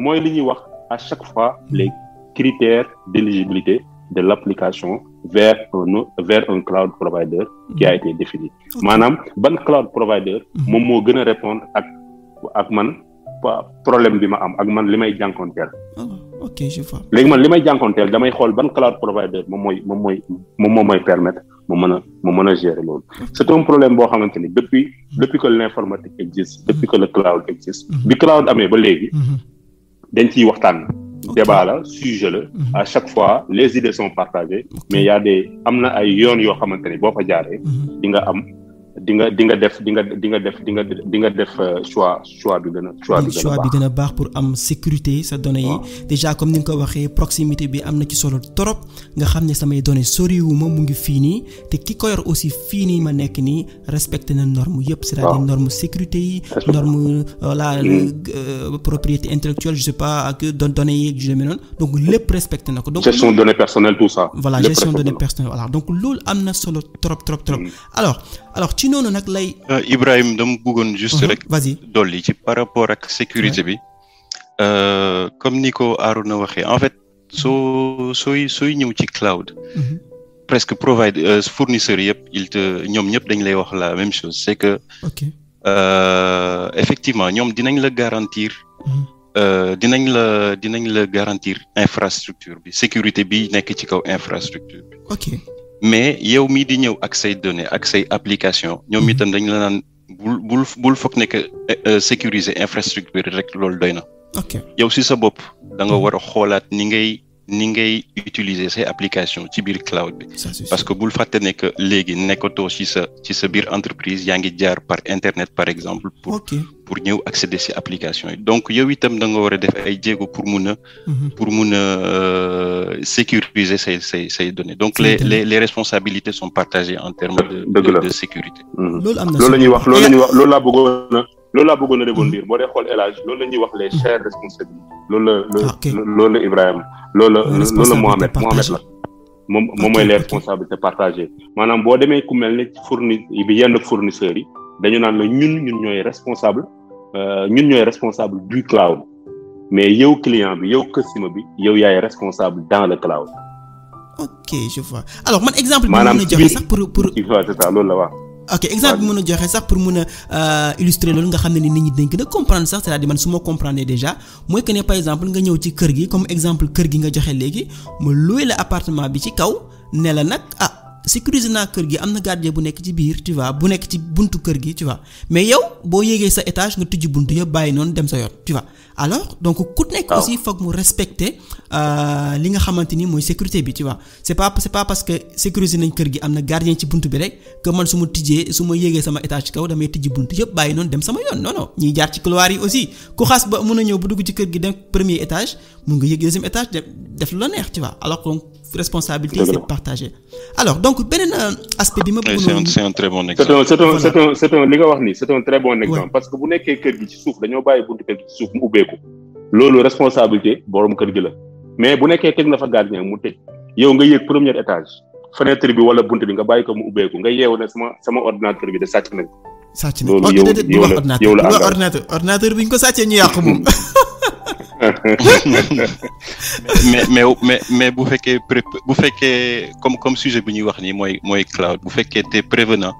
B: mooy li ñuy wax à chaque fois les critères d'éligibilité de l'application vers un cloud provider qui a été défini maanaam ban cloud provider moom moo gën a répondre ak man problème bi ma am ak man li may jànkonteel
A: ok je vois
B: léegi man li may jànkonteel damay xool ban cloud provider moom mooy permettre ma mën a gérer loolu c'est un problème boo xamante ni depuis que l'informatique existe depuis que le cloud existe bi cloud amee ba léegi dañ ciy waxtaan débat la sujet la à chaque fois les idées sont partagées mais y a am na ay yoon yoo xamante ni boo fa jaaree di nga def choix bi gën
A: a baax pour am sécurité sa données yi déjà comme ni nga ko waxee proximité bi am na ci solo trop nga xam ne samay données soriwuma mu ngi fii nii te ki ko yor aussi fii nii ma nekk nii respecté na norme yëpp c'est-à-dire norme sécurité yi norme propriété intellectuelle je sais pas ak données yi ak demee noonu donc lépp respecté na ko donc
B: gestion de données personnelles tout ça
A: voilà gestion de données personnelles voilà donc loolu am na solo trop alors ci noonu nag lay.
C: Ibrahim dama bëggoon juste rek.
A: vas-y
C: dolli ci par rapport ak sécurité bi. comme ni ko Arouna waxee en fait sooy ñëw ci cloud. presque fournisseurs yëpp ñoom ñëpp dañ lay wax la même chose c'est que.
A: ok
C: effectivement ñoom dinañ la garantir. dinañ la garantir infrastructure bi sécurité bi nekk ci kaw infrastructure bi.
A: ok.
C: mais yow mii di ñëw ak say données ak say application ñoom itam dañ la naan bul foog ne que sécuriser infrastructure rek loolu doy na.
A: ok
C: yow si sa bopp da nga war a xoolaat ni ngay utiliser say application ci biir cloud bi. parce que bul fàtte ne que léegi nekkatoo ci sa biir entreprise yaa ngi jaar par internet par exemple. pour ñëw accéder ci application yi donc yow itam da nga war a def ay jéego pour mun a sécuriser say données donc les responsabilités sont partagées en termes de sécurité.
A: loolu am na
B: loolu la ñuy wax loolu laa bëggoon a rebondir boo dee xool élage loolu la ñuy wax les shared responsabilités loolu la Ibrahima loolu la Mohamed la moom mooy les responsabilités partagées maanaam boo demee ku mel ne yenn fournisseurs yi dañu naan la ñun ñooy responsable du cloud mais yow client bi yow customer bi yow yaay responsable dans le cloud.
A: ok je vois alors man exemple bi mën a joxe sax pour
B: c'est ça loolu la wax.
A: ok exemple bi mën a joxe sax pour mën a illustrer loolu nga xam ne ni nit ñi dañ gën a comprendre sax c'est-à-dire man su ma comprendre déjà mooy que ne par exemple nga ñëw ci kër gi comme exemple kër gi nga joxe léegi ma loué la appartement bi ci kaw ne la nag sécuriser naa kër gi am na gardien bu nekk ci biir tu vois bu nekk ci buntu kër gi tu vois mais yow boo yéegee sa étage nga tijji buntu yëpp bàyyi noonu dem sa yoon tu vois alors donc ku nekk aussi foog mu respecter li nga xamante ni mooy sécurité bi tu vois c'est pas parce que sécuriser nañ kër gi am na gardien ci buntu bi rek que man su ma yéegee sama étage ci kaw damay tijji buntu yëpp bàyyi noonu dem sama yoon non ñiy jaar ci couloir yi aussi ku xas ba mën a ñëw bu dugg ci kër gi dem premier étage mun nga yéeg deuxième étage def lu la neex tu vois alors donc responsabilité c'est partagé alors donc beneen aspect bi ma bëggoon
C: c'est un très bon exemple
B: c'est un li nga wax ni c'est un très bon exemple parce que bu nekkee kër gi ci suuf dañoo bàyyi buntu kër gi ci suuf mu ubbeeku loolu responsabilité borom kër gi la mais bu nekkee teg na fa gardien mu tëj yow nga yéeg premier étage fenêtre bi wala buntu bi nga bàyyi ko mu ubbeeku nga yeewu ne sama ordinateur bi de sàcc nañ loolu yow la
A: ordinateur bi ñu ko sàccee ñu yàqu moom
C: mais bu fekkee comme sujet bi ñuy wax nii mooy cloud bu fekkee t'es prévenant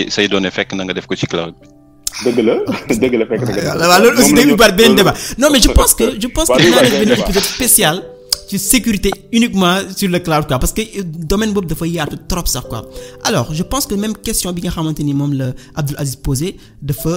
C: say données fekk na nga def ko ci cloud bi.
B: dëgg la fekk na nga def
A: waaw loolu aussi dañu bari benn débat non mais je pense que dinaa def benn épisode spécial ci sécurité uniquement sur le cloud quoi parce que domaine boobu dafa yaatu trop sax quoi alors je pense que même question bi nga xamante ni moom la Abdoul Aziz posé dafa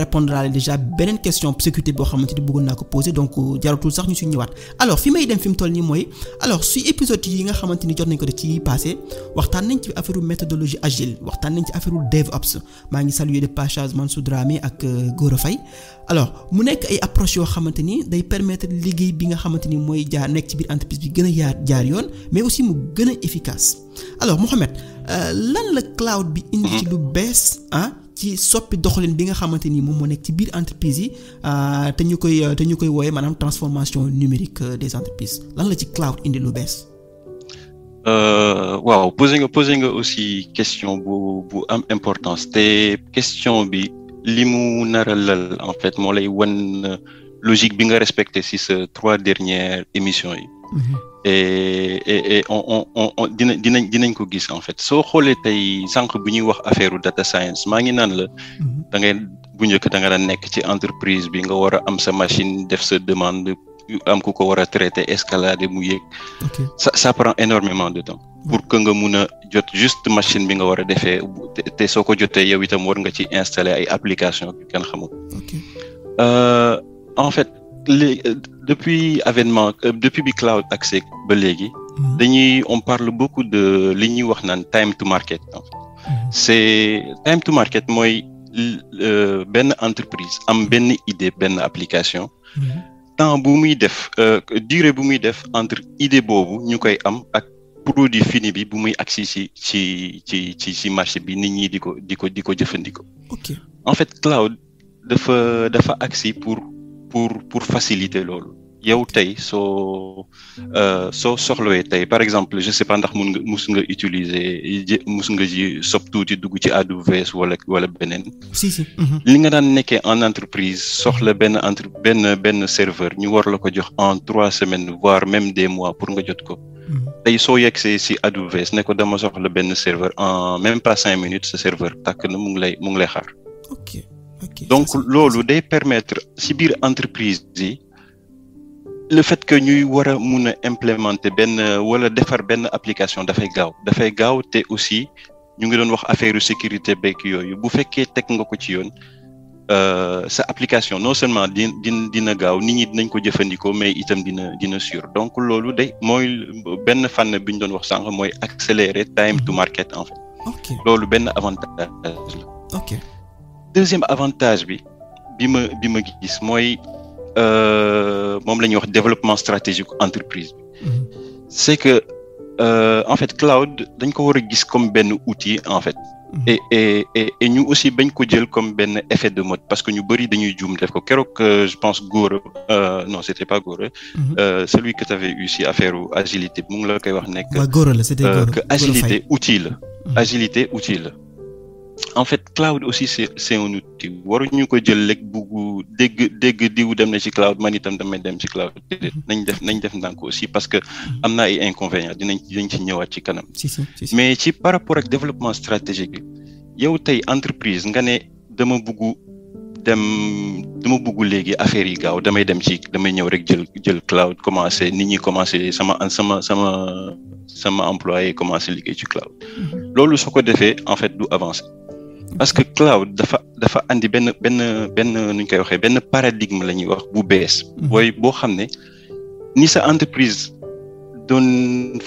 A: répondre à déjà beneen question sécurité boo xamante ni bëggoon naa ko poser donc jaratul sax ñu si ñëwaat alors fi may dem fi mu toll nii mooy alors si épisode yi nga xamante ni jot nañ ko def ci passé waxtaan nañ ci affaire méthodologie agile waxtaan nañ ci affaire DevOps maa ngi saluer de passage Mansour Dramé ak Gora Faye alors mu nekk ay approches yoo xamante ni day permettre liggéey bi nga xamante ni mooy jaar nekk ci biir entreprise bi gën a jaar yoon mais aussi mu gën a efficace alors Mohamed lan la cloud bi indi ci lu bees ci soppi doxalin bi nga xamante ni moom moo nekk ci biir entreprise yi te ñu koy wooyee maanaam transformation numérique des entreprises lan la ci cloud indi lu bees.
C: waaw posé nga aussi question bu am importance te question bi li mu naralal en fait moo lay wan logique bi nga respecté ci ces 3 dernières émissions yi. et on dinañ ko gis en fait soo xoolee tey sànq bu ñuy wax affaire data science maa ngi naan la da ngay bu njëkk da nga daan nekk ci entreprise bi nga war a am sa machine def sa demande am ku ko war a traiter escalader mu yéeg ça prend énormément de temps pour que nga mun a jot juste machine bi nga war a defee te soo ko jotee yow itam war nga ci installer ay application bi kenn xamul en fait depuis avènement depuis bi cloud accès ba léegi on parle beaucoup de li ñuy wax naan time to market c'est time to market mooy benn entreprise am benn idée benn application temps bu muy def durée bu muy def entre idée boobu ñu koy am ak produit fini bi bu muy agsi ci marché bi nit ñi di ko jëfandikoo en fait cloud dafa agsi pour faciliter loolu yow tey soo soxlawee tey par exemple je sais pas ndax mus nga ji sob tuuti dugg ci AWS wala beneen.
A: si.
C: li nga daan nekkee en entreprise soxla benn serveur ñu war la ko jox en 3 semaines voire même des mois pour nga jot ko. tey soo yegsee si AWS ne ko dama soxla benn serveur en même pas 5 minutes sa serveur tàkk na mu ngi lay xaar.
A: ok
C: donc loolu day permettre si biir entreprise yi. le fait que ñuy war a mun a implémenter wala defar benn application dafay gaaw te aussi ñu ngi doon wax affaire sécurité beeg yooyu bu fekkee teg nga ko ci yoon sa application non seulement dina gaaw nit ñi dinañ ko jëfandikoo mais itam dina sûr donc loolu mooy benn fànn bi ñu doon wax sànq mooy accélérer time to market en fait. loolu benn avantage la. deuxième avantage bi ma gis mooy. moom la ñuy wax développement stratégique entreprise bi c'est que en fait cloud dañ ko war a gis comme benn outil en fait et ñu aussi bañ ko jël comme benn effet de mode parce que ñu bari dañuy juum def ko keroog je pense Gora non c'était pas Gora celui que t'avais eu si affaire agilité mu ngi la koy wax nekk
A: Gora la c'était Gora
C: que agilité outil la en fait cloud aussi c'est un outil waruñu ko jël rek buggu dégg diw dem na ci cloud man itam damay dem ci cloud nañ def ndànk aussi parce que am na ay inconvénients dinañ ci ñëwaat ci kanam mais ci par rapport ak développement stratégique bi yow tey entreprise nga ne dama bugg léegi affaire yi gaaw damay ñëw rek jël cloud commencer nit ñi commencer sama employé commencer liggéey ci cloud loolu soo ko defee en fait du avancer parce que cloud dafa andi benn nu ñu koy waxee benn paradigme la ñuy wax bu bees boo xam ne ni sa entreprise doon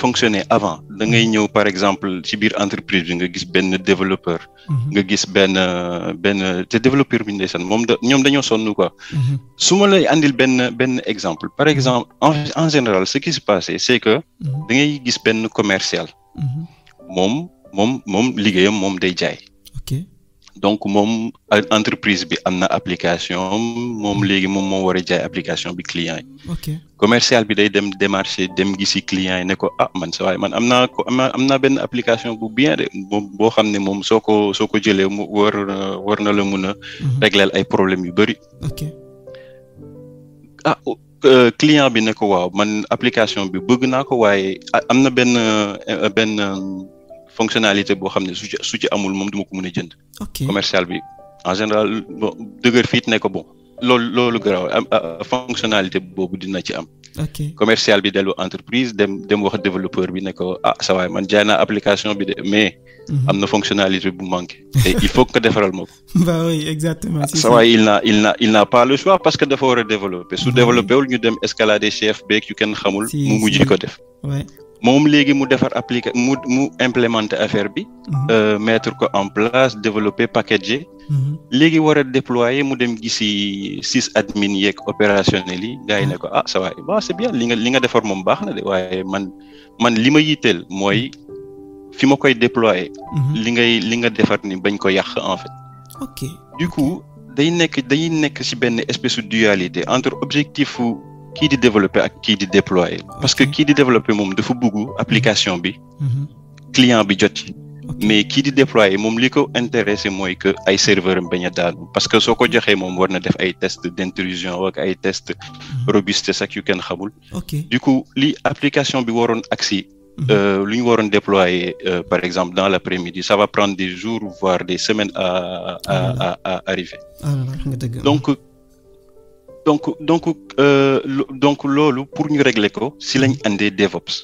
C: fonctionner avant da ngay ñëw par exemple ci biir entreprise bi nga gis benn développeur nga gis benn te développeur bi ndeysaan ñoom dañoo sonn quoi su ma lay andil benn exemple par exemple en général ce qui se passe c'est que da ngay gis benn commercial moom liggéeyam moom day jaay donc moom entreprise bi am na application moom léegi moom moo war a jaay application bi client yi commercial bi day dem démarcher dem gisi client yi ne ko man sa waay man am naa benn application bu bien de boo xam ne moom soo ko jëlee mu war na la mun a régler ay problèmes yu bari client bi ne ko waaw man application bi bëgg naa ko waaye am na benn fonctionnalité boo xam ne su ci amul moom duma ko mën a jënd. commercial bi en général dëgër fiit ne ko bon loolu garaaw fonctionnalité boobu dina ci am. commercial bi dellu entreprise dem wax développeur bi ne ko sa waay man jaay naa application bi de mais am na fonctionnalité bu manqué et il faut que defaral ma ko.
A: Bah oui, exactement.
C: sa waay il n'a pas le choix parce que dafa war a développer su développé wul ñu dem escalader chef beeg yu kenn xamul mu mujj ko def. moom léegi mu defar mu implémenter affaire bi mettre ko en place développer packager léegi war a déployer mu dem gisi sysadmin yeeg opérationnel yi gars yi ne ko sa waay c'est bien li nga defar moom baax na de waaye man li ma yitteel mooy fi ma koy déployer li nga defar ni bañ ko yàq en fait. Du coup dañuy nekk ci benn espèce de dualité entre objectif kii di développer ak kii di déployer parce que kii di développer moom dafa bëgg application bi client bi jot ci mais kii di déployer moom li ko intéressé mooy que ay serveur am bañ a daanu parce que soo ko joxee moom war na def ay test d'intrusion ak ay test robustesse ak yu kenn xamul. Du coup li application bi waroon agsi lu ñu waroon déployer par exemple dans l'après-midi ça va prendre des jours voire des semaines à arriver. Donc loolu pour ñu régler ko si lañ andee DevOps.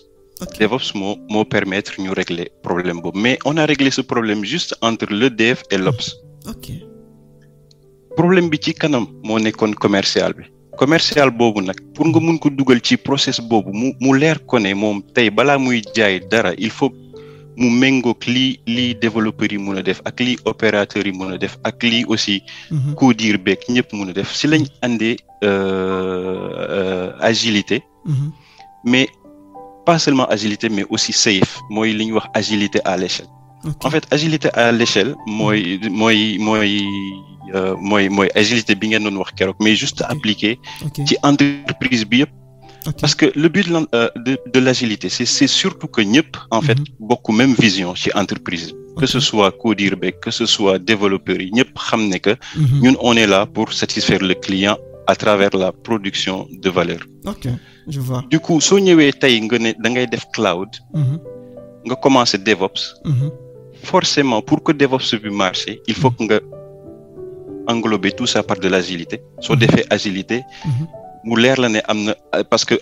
C: DevOps moo permettre ñu régler problème boobu mais on a réglé ce problème juste entre le dev et l'ops. Problème bi ci kanam moo nekkoon commercial boobu nag pour nga mun ko dugal ci process boobu mu leer ko ne moom tey balaa muy jaay dara il faut mu méngoog lii développeurs yi mun a def ak lii opérateurs yi mun a def ak lii aussi codir beeg ñëpp mun a def si lañ andee agilité mais pas seulement agilité mais aussi safe mooy li ñuy wax agilité à l'échelle. En fait agilité à l'échelle mooy agilité bi ngeen doon wax keroog mais juste appliqué ci entreprise bi yëpp. Parce que le but de l'agilité c'est surtout que ñëpp en fait bokk même vision ci entreprise que ce soit codir beeg que ce soit développeurs yi ñëpp xam ne que ñun on est là pour satisfaire le client à travers la production de valeur. Je vois. Du coup soo ñëwee tey nga ne da ngay def cloud nga commencer DevOps forcément pour que DevOps bi marcher il faut que nga englober tout ça par de l'agilité soo defee agilité mu leer la ne am na parce que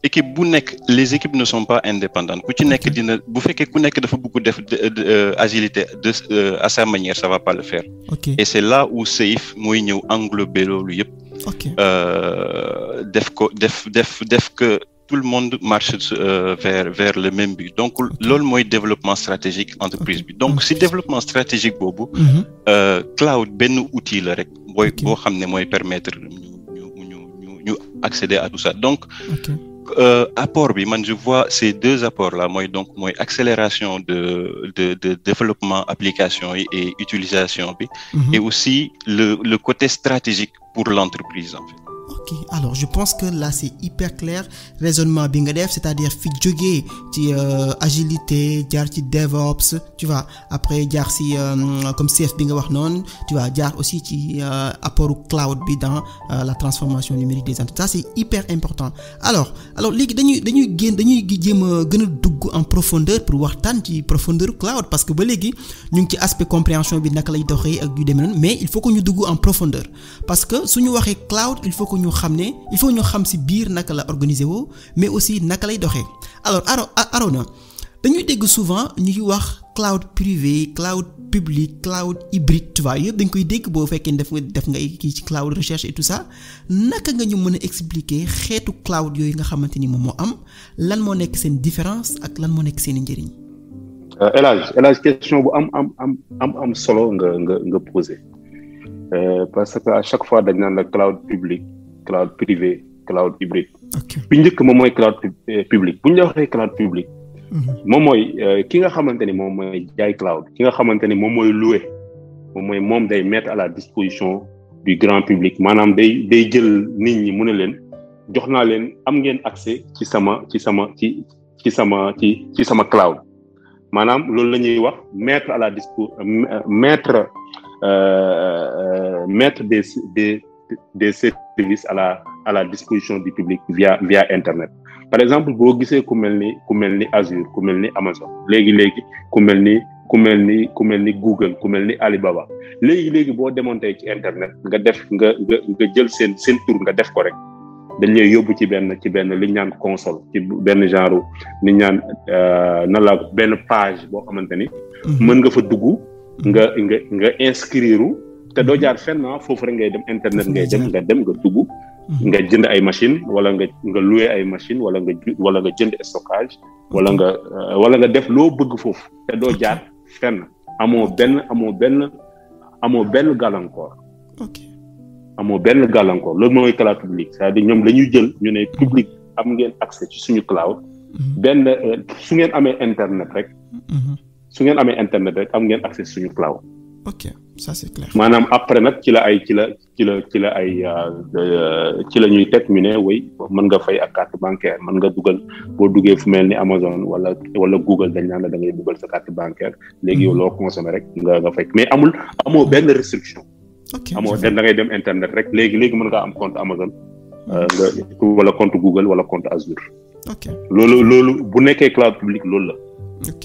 C: équipe bu nekk les équipes ne sont pas indépendantes ku ci nekk dina bu fekkee ku nekk dafa bëgg def agilité à sa manière ça va pas le faire. Et c'est là où Safe mooy ñëw englober loolu yëpp. def que tout le monde marche vers le même but donc loolu mooy développement stratégique entreprise bi donc si développement stratégique boobu cloud benn outil la rek boo xam ne mooy permettre ñu accéder à tout ça donc apport bi man je vois ces deux apports là mooy accélération de développement application yi et utilisation bi et aussi le côté stratégique pour l'entreprise en fait.
A: Alors je pense que là c'est hyper clair raisonnement bi nga def c'est-à-dire fi jógee ci agilité jaar ci DevOps tu vois après jaar ci comme CF bi nga wax noonu tu vois jaar aussi ci apportu cloud bi dans la transformation numérique des entreprises ça c'est hyper important alors léegi dañuy jéem a gën a dugg en profondeur pour waxtaan ci profondeur cloud parce que ba léegi ñu ngi ci aspect compréhension bi naka lay doxee ak yu demee noonu mais il faut que ñu dugg en profondeur parce que suñu waxee cloud il faut que ñu xam ci biir naka la organiser woo mais aussi naka lay doxee alors Arona dañuy dégg souvent ñuy wax cloud privé cloud public cloud hybride tu vois yëpp dañ koy dégg boo fekkee def nga kii ci cloud recherche et tout ça naka nga ñu mën a expliquer xeetu cloud yooyu nga xamante ni moom moo am lan moo nekk seen différence ak lan moo nekk seen njëriñ.
B: El Hadj question bu am solo nga poser parce que à chaque fois dañ naan la cloud public. cloud privé cloud hybride bi njëkk moom mooy cloud public bu ñu la waxee cloud public moom mooy ki nga xamante ni moom mooy jaay cloud ki nga xamante ni moom mooy louer moom day mettre à la disposition du grand public maanaam day jël nit ñi mu ne leen jox naa leen am ngeen accès ci sama cloud maanaam loolu la ñuy wax mettre à la mettre des services à la disposition du public via internet par exemple boo gisee ku mel ni Azure ku mel ni Amazon léegi ku mel ni Google ku mel ni Alibaba léegi boo démonté ci internet nga def nga jël seen tur nga def ko rek dañ lay yóbbu ci benn li ñu naan console ci benn genre li ñu naan na la benn page boo xamante ni mën nga fa dugg nga inscrire te doo jaar fenn foofu rek ngay dem internet ngay dem nga dugg nga jënd ay machine wala nga louer ay machine wala nga jënd stockage wala nga def loo bëgg foofu te doo jaar fenn amoo benn gàllankoor.
A: ok
B: amoo benn gàllankoor loolu mooy cloud public c'est-à-dire ñoom dañuy jël ñu ne public am ngeen accès ci suñu cloud benn su ngeen amee internet rek am ngeen accès suñu cloud.
A: ok ça c'est clair.
B: maanaam après nag ci la ñuy teg ñu ne way mën nga fay ak carte bancaire mën nga dugal boo duggee fu mel ni Amazon wala Google dañ naan la da ngay dugal sa carte bancaire léegi yow loo consommé rek nga fay mais amoo benn restriction.
A: ok
B: amoo da ngay dem internet rek léegi mën nga am compte Amazon wala compte Google wala compte Azure.
A: ok
B: loolu bu nekkee cloud public loolu la.
A: ok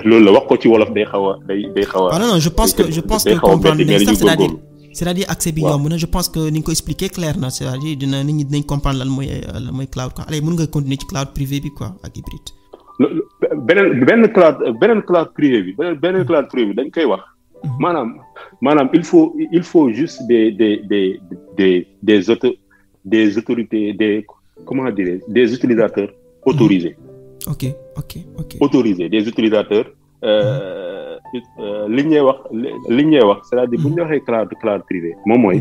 B: loolu la wax ko ci wolof day xaw a.
A: non je pense que comprendre nañ sax c'est-à-dire accès bi yomb na je pense que ni nga ko expliquer clair na c'est-à-dire nit ñi dinañ comprendre lan mooy cloud quoi allez mën nga continuer ci cloud privé bi quoi ak hybride.
B: beneen cloud privé bi dañ koy wax. maanaam il faut juste des autorités comment dire des utilisateurs autorisés.
A: ok
B: autorisés des utilisateurs li ñuy wax c'est-à-dire bu ñu waxee cloud privé moom mooy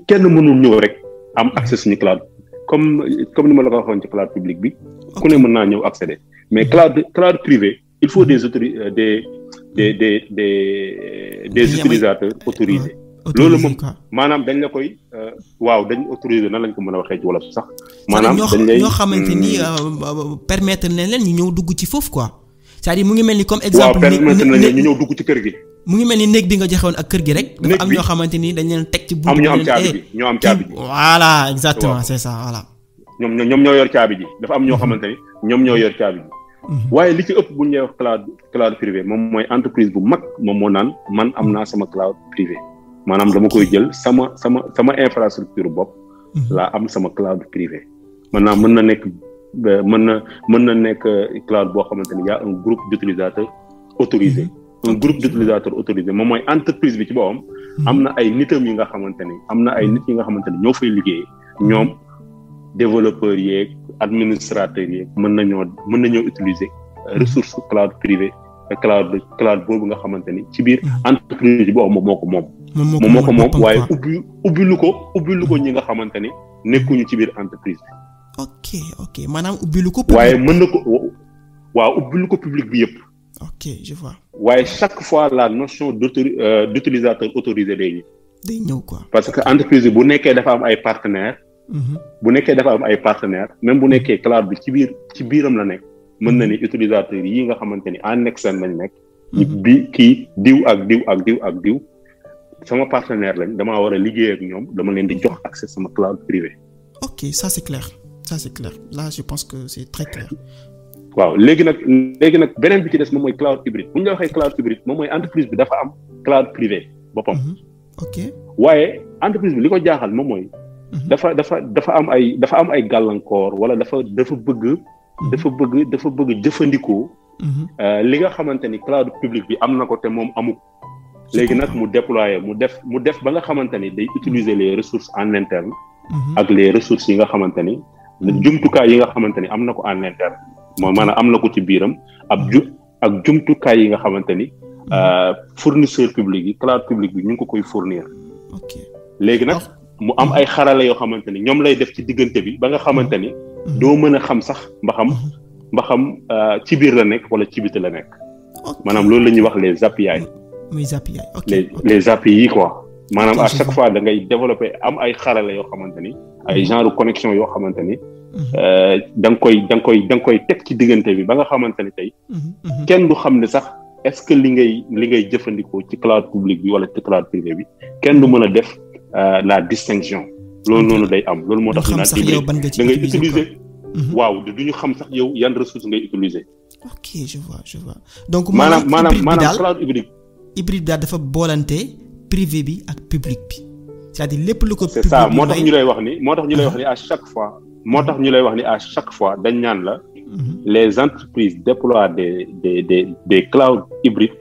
B: kenn mënul ñëw rek am accès suñu cloud comme ni ma la ko waxoon ci cloud public bi ku ne mën naa ñëw accéder mais cloud privé il faut des utilisateurs autorisés. loolu moom maanaam dañ la koy dañ autorisé nan lañ ko mën a waxee ci wolof sax. maanaam dañ lay
A: ñoo xamante ni permettre nañ leen ñu ñëw dugg ci foofu quoi. c'est-à-dire mu ngi mel ni comme exemple.
B: permettre nañ leen ñu ñëw dugg ci kër gi.
A: mu ngi mel ni néeg bi nga joxewoon ak kër gi rek. dafa am ñoo xamante ni dañ leen teg ci buntu.
B: ñoo am caabi ji.
A: voilà exactement c'est ça voilà.
B: ñoom ñoo yor caabi ji dafa am ñoo xamante ni ñoom ñoo yor caabi ji. waaye li ci ëpp bu ñuy wax cloud privé moom mooy entreprise bu mag moom moo naan man am naa sama cloud privé. maanaam dama koy jël sama infrastructure bopp laa am sama cloud privé maintenant mën na nekk cloud boo xamante ni y a un groupe d'utilisateurs autorisés groupe d'utilisateurs autorisés moom mooy entreprise bi ci boppam am na ay nitam yi nga xamante ni ñoo fay liggéey ñoom développeurs yeeg administrateurs yeeg mën nañoo utiliser ressource cloud privé cloud boobu nga xamante ni ci biir entreprise bi boobu moo ko moom waaye ubbilu ko ñi nga xamante ni nekkuñu ci biir entreprise bi.
A: ok maanaam ubbilu ko.
B: waaye mën na ko ubbilu ko public bi yëpp.
A: ok je vois.
B: waaye chaque fois la notion d'utilisateur autorisé day
A: ñëw quoi.
B: parce que entreprise bi bu nekkee dafa am ay partenaires. Même bu nekkee cloud bi ci biiram la nekk. mën na ni utilisateurs yi nga xamante ni en externe lañ nekk. bi kii diw ak diw. sama partenaire lañ damaa war a liggéey ak ñoom dama leen di jox accès sama cloud privé.
A: ok ça c'est clair là je pense que c'est très clair.
B: waaw léegi nag beneen bi ci des moom mooy cloud hybride bu ñu la waxee cloud hybride moom mooy entreprise bi dafa am cloud privé boppam.
A: ok
B: waaye entreprise bi li ko jaaxal moom mooy. dafa am ay gàllankoor wala dafa bëgg jëfandikoo. li nga xamante ni cloud public bi am na ko te moom amu. léegi nag mu déployer mu def ba nga xamante ni day utiliser les ressources en interne. ak les ressources yi nga xamante ni jumtukaay yi nga xamante ni am na ko en interne mooy maanaam am na ko ci biiram ak jumtukaay yi nga xamante ni fournisseur public yi cloud public bi ñu ngi ko koy fournir.
A: ok
B: léegi nag mu am ay xarala yoo xamante ni ñoom lay def ci diggante bi ba nga xamante ni doo mën a xam sax mba xam ci biir la nekk wala ci biti la nekk. maanaam loolu la ñuy wax les API.
A: muy API ok
B: les API yi quoi. maanaam à chaque fois da ngay développer am ay xarala yoo xamante ni ay genre connexion yoo xamante ni da nga koy teg ci diggante bi ba nga xamante ni tey kenn du xam ne sax est-ce que li ngay jëfandikoo ci cloud public bi wala ci cloud privé bi kenn du mën a def la distinction loolu noonu day am loolu moo tax ñu naan da ngay utiliser waaw duñu xam sax yow yan ressources ngay utiliser.
A: ok je vois donc
B: maanaam cloud hybride
A: daal dafa boolante privé bi ak public bi c'est-à-dire lépp lu ko.
B: c'est ça moo tax ñu lay wax ni à chaque fois dañ ñaan la. Les entreprises déploient des clouds hybrides.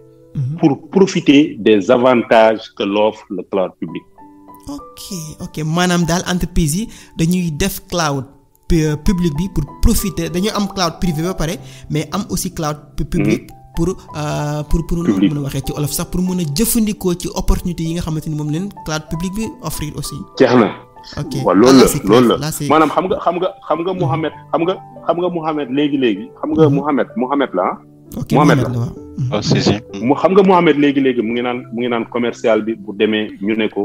B: Pour profiter des avantages que l'offre le cloud public.
A: ok maanaam daal entreprise yi dañuy def cloud public bi pour profiter dañuy am cloud privé ba pare mais am aussi cloud public. pour nu mën a waxee ci olof sax pour mën a jëfandikoo ci opportunité yi nga xamante ni moom leen cloud public bi offrir aussi.
B: jeex na.
A: ok
B: waaw loolu la maanaam xam nga Mouhamed léegi xam nga Mouhamed la ah.
A: ok Mouhamed la waaw.
B: xam nga Mouhamed léegi mu ngi naan commercial bi bu demee ñu ne ko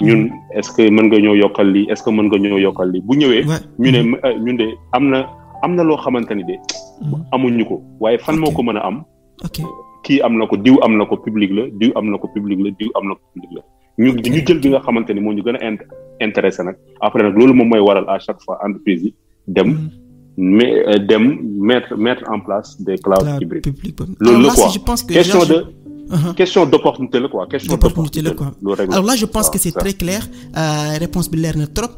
B: ñun est-ce que mën nga ñoo yokkal lii est-ce que mën nga ñoo yokkal lii bu ñëwee. ñu ne ñun de am na loo xamante ni de. amuñu ko waaye fan moo ko mën a am.
A: ok
B: kii am na ko diw am na ko public la diw am na ko public la diw am na ko public la ñu jël bi nga xamante ni moo ñu gën a intéressé nag après nag loolu moom mooy waral à chaque fois entreprise yi dem mettre en place des clouds hybrides loolu la quoi question d'opportunité la quoi
A: alors là je pense que c'est très clair réponse bi leer na trop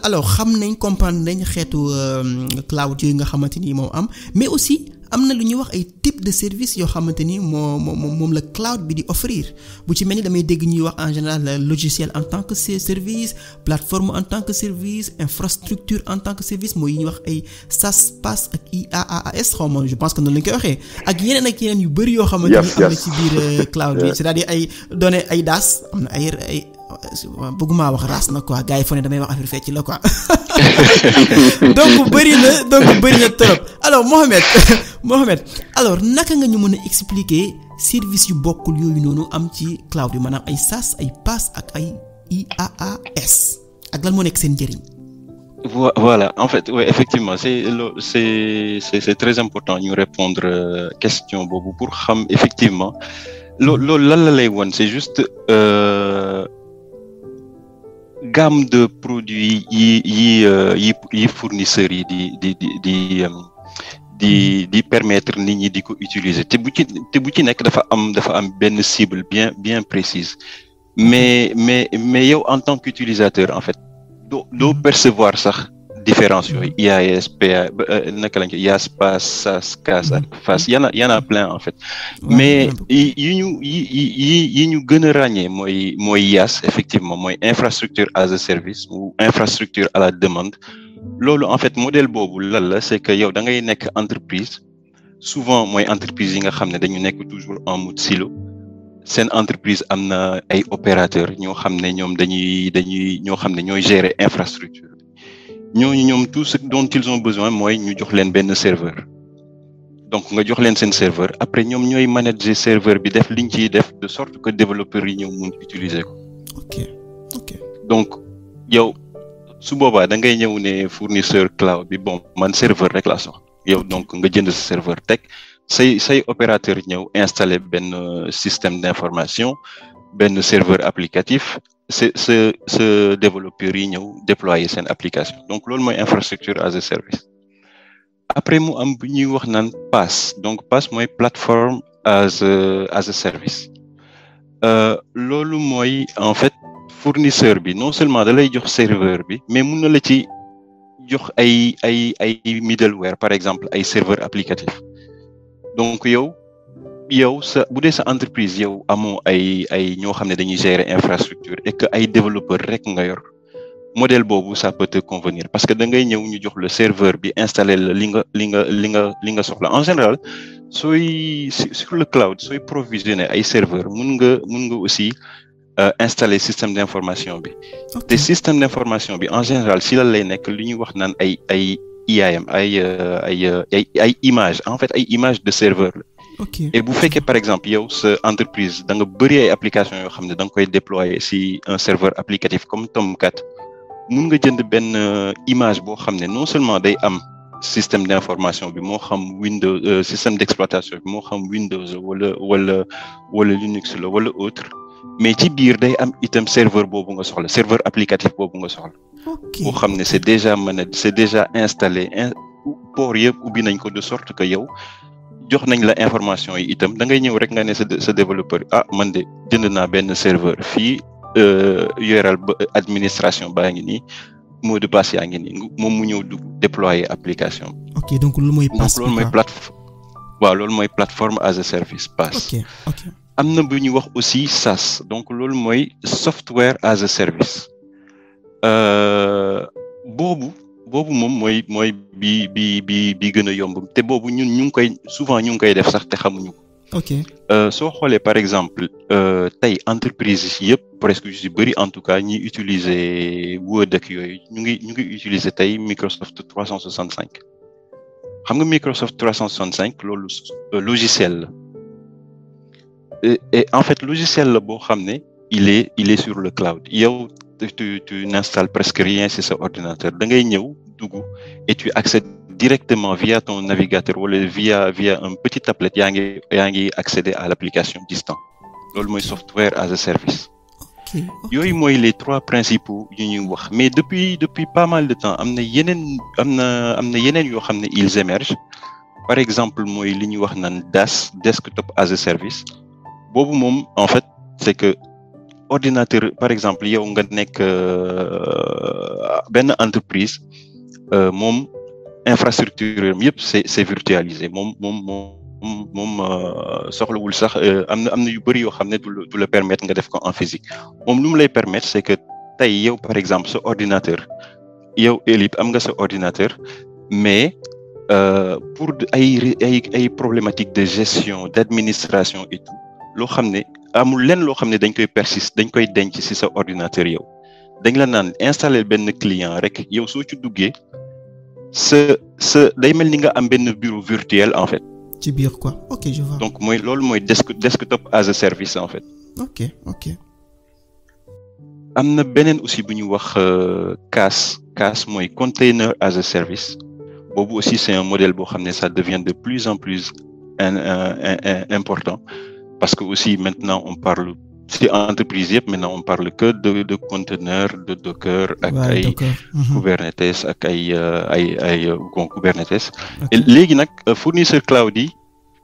A: alors xam nañ comprendre nañ xeetu cloud yooyu nga xamante ni moom am mais aussi am na lu ñuy wax ay type de service yoo xamante ni moom la cloud bi di offrir bu ci mel ni damay dégg ñuy wax en général logiciel en tant que service plateforme en tant que service infrastructure en tant que service mooy yi ñuy wax ay SaaS PaaS ak IaaS xaw ma je pense que noonu la ñu koy waxee ak yeneen yu bari yoo xamante ni am na ci biir cloud bi c'est-à-dire ay données ay DaaS am na ay bëgguma wax raas na quoi gars yi fo ne damay wax affaire fecc la quoi donc bëri na trop alors Mohamed alors naka nga ñu mën a expliquer service yu bokkul yooyu noonu am ci cloud bi maanaam ay SaaS ay PaaS ak ay IaaS ak lan moo nekk seen njëriñ.
C: Voilà, en fait, oui, effectivement, c'est très important ñu répondre question boobu pour xam effectivement loolu lan la lay won c'est juste gamme de produits yi fournisseurs yi di permettre nit ñi di ko utiliser te bu ci nekk dafa am benn cible bien précise mais yow en tant qu'utilisateur en fait doo percevoir sax différence yooyu IaaS PA naka lañ ko IaaS PaaS SaaS CaaS ak FaaS y en a plein en fait mais yi ñu gën a ràññee mooy IaaS effectivement mooy infrastructure as a service ou infrastructure à la demande loolu en fait modèle boobu lan la c'est que yow da ngay nekk entreprise souvent mooy entreprise yi nga xam ne dañu nekk toujours en mode silo seen entreprise am na ay opérateurs ñoo xam ne ñoom ñoo xam ne ñooy gérer infrastructure ñoom tout ce dont ils ont besoin mooy ñu jox leen benn serveur donc nga jox leen seen serveur après ñoom ñooy manager serveur bi def liñ ciy def de sorte que développeurs yi ñëw mun utiliser ko.
A: ok
C: donc yow su boobaa da ngay ñëw ne fournisseur cloud bi bon man serveur rek laa soxla yow donc nga jënd sa serveur teg say opérateur ñëw installer benn système d'information benn serveur applicatif. ce développeur yi ñëw déployer seen application donc loolu mooy infrastructure as a service après mu am bu ñuy wax naan PaaS donc PaaS mooy plateforme as a service loolu mooy en fait fournisseur bi non seulement da lay jox serveur bi mais mun na la ci jox ay middleware par exemple ay serveur applicatif donc yow bu dee sa entreprise yow amoo ay ñoo xam ne dañuy gérer infrastructure et que ay développeurs rek nga yor modèle boobu ça peut te convenir parce que da ngay ñëw ñu jox le serveur bi installer la li nga soxla en général sooy sur le cloud sooy provisionner ay serveur mun nga aussi installer système d'information bi te système d'information bi en général si la lay nekk li ñuy wax naan ay IAM ay image en fait ay image de serveur la. Et bu fekkee par exemple yow sa entreprise da nga bëri ay application yoo xam ne da nga koy déployer si un serveur applicatif comme Tomcat mun nga jënd benn image boo xam ne non seulement day am système d'information bi moo xam Windows système d'exploitation bi moo xam Windows wala Linux la wala autre mais ci biir day am itam serveur boobu nga soxla serveur applicatif boobu nga soxla boo xam ne c'est déjà installé port yëpp ubbi nañ ko de sorte que yow jox nañ la information yi itam da ngay ñëw rek nga ne sa développeur man de jënd naa benn serveur fii URL administration baa ngi nii mot de passe yaa ngi nii moom mu ñëw dugg déployer application.
A: ok donc loolu mooy PaaS.
C: donc loolu mooy loolu mooy plateforme as a service PaaS.
A: ok
C: am na bu ñuy wax aussi SaaS donc loolu mooy software as a service boobu moom mooy bi gën a yomb te boobu ñun ñu ngi koy def sax te xamuñu ko.
A: ok
C: soo xoolee par exemple tey entreprise yëpp presque yu si bëri en tout cas ñi utiliser Word ak yooyu ñu ngi utiliser tey Microsoft 365 xam nga Microsoft 365 loolu logiciel la et en fait logiciel la boo xam ne il est sur le cloud yow tu n'installes presque rien sur sa ordinateur da ngay ñëw dugg et tu accèdes directement via ton navigateur wala via un petit tablette yaa ngi accéder à l'application distant loolu mooy software as a service. yooyu mooy les trois principaux yu ñuy wax mais depuis pas mal de temps am na yeneen yoo xam ne ils émergent par exemple mooy li ñuy wax naan DaaS desktop as a service boobu moom en fait c'est que ordinateur par exemple yow nga nekk benn entreprise moom infrastructure yëpp c'est virtualisé moom soxlawul sax am na yu bëri yoo xam ne du la permettre nga def ko en physique moom lu mu lay permettre c'est que tey yow par exemple sa ordinateur yow Elite am nga sa ordinateur mais pour ay problématiques de gestion d'administration et tout loo xam ne amul lenn loo xam ne dañ koy denc ci sa ordinateur yow dañ la naan installer benn client rek yow soo ci duggee day mel ni nga am benn bureau virtuel en fait.
A: ci biir quoi ok je vois.
C: donc loolu mooy desktop as a service en fait.
A: ok.
C: am na beneen aussi bu ñu wax CaaS mooy container as a service boobu aussi c'est un modèle boo xam ne ça devient de plus en plus important parce que aussi maintenant on parle ci entreprise yëpp maintenant on parle que de conteneurs de Docker ak ay Kubernetes ak ay Kubernetes et léegi nag fournisseur cloud yi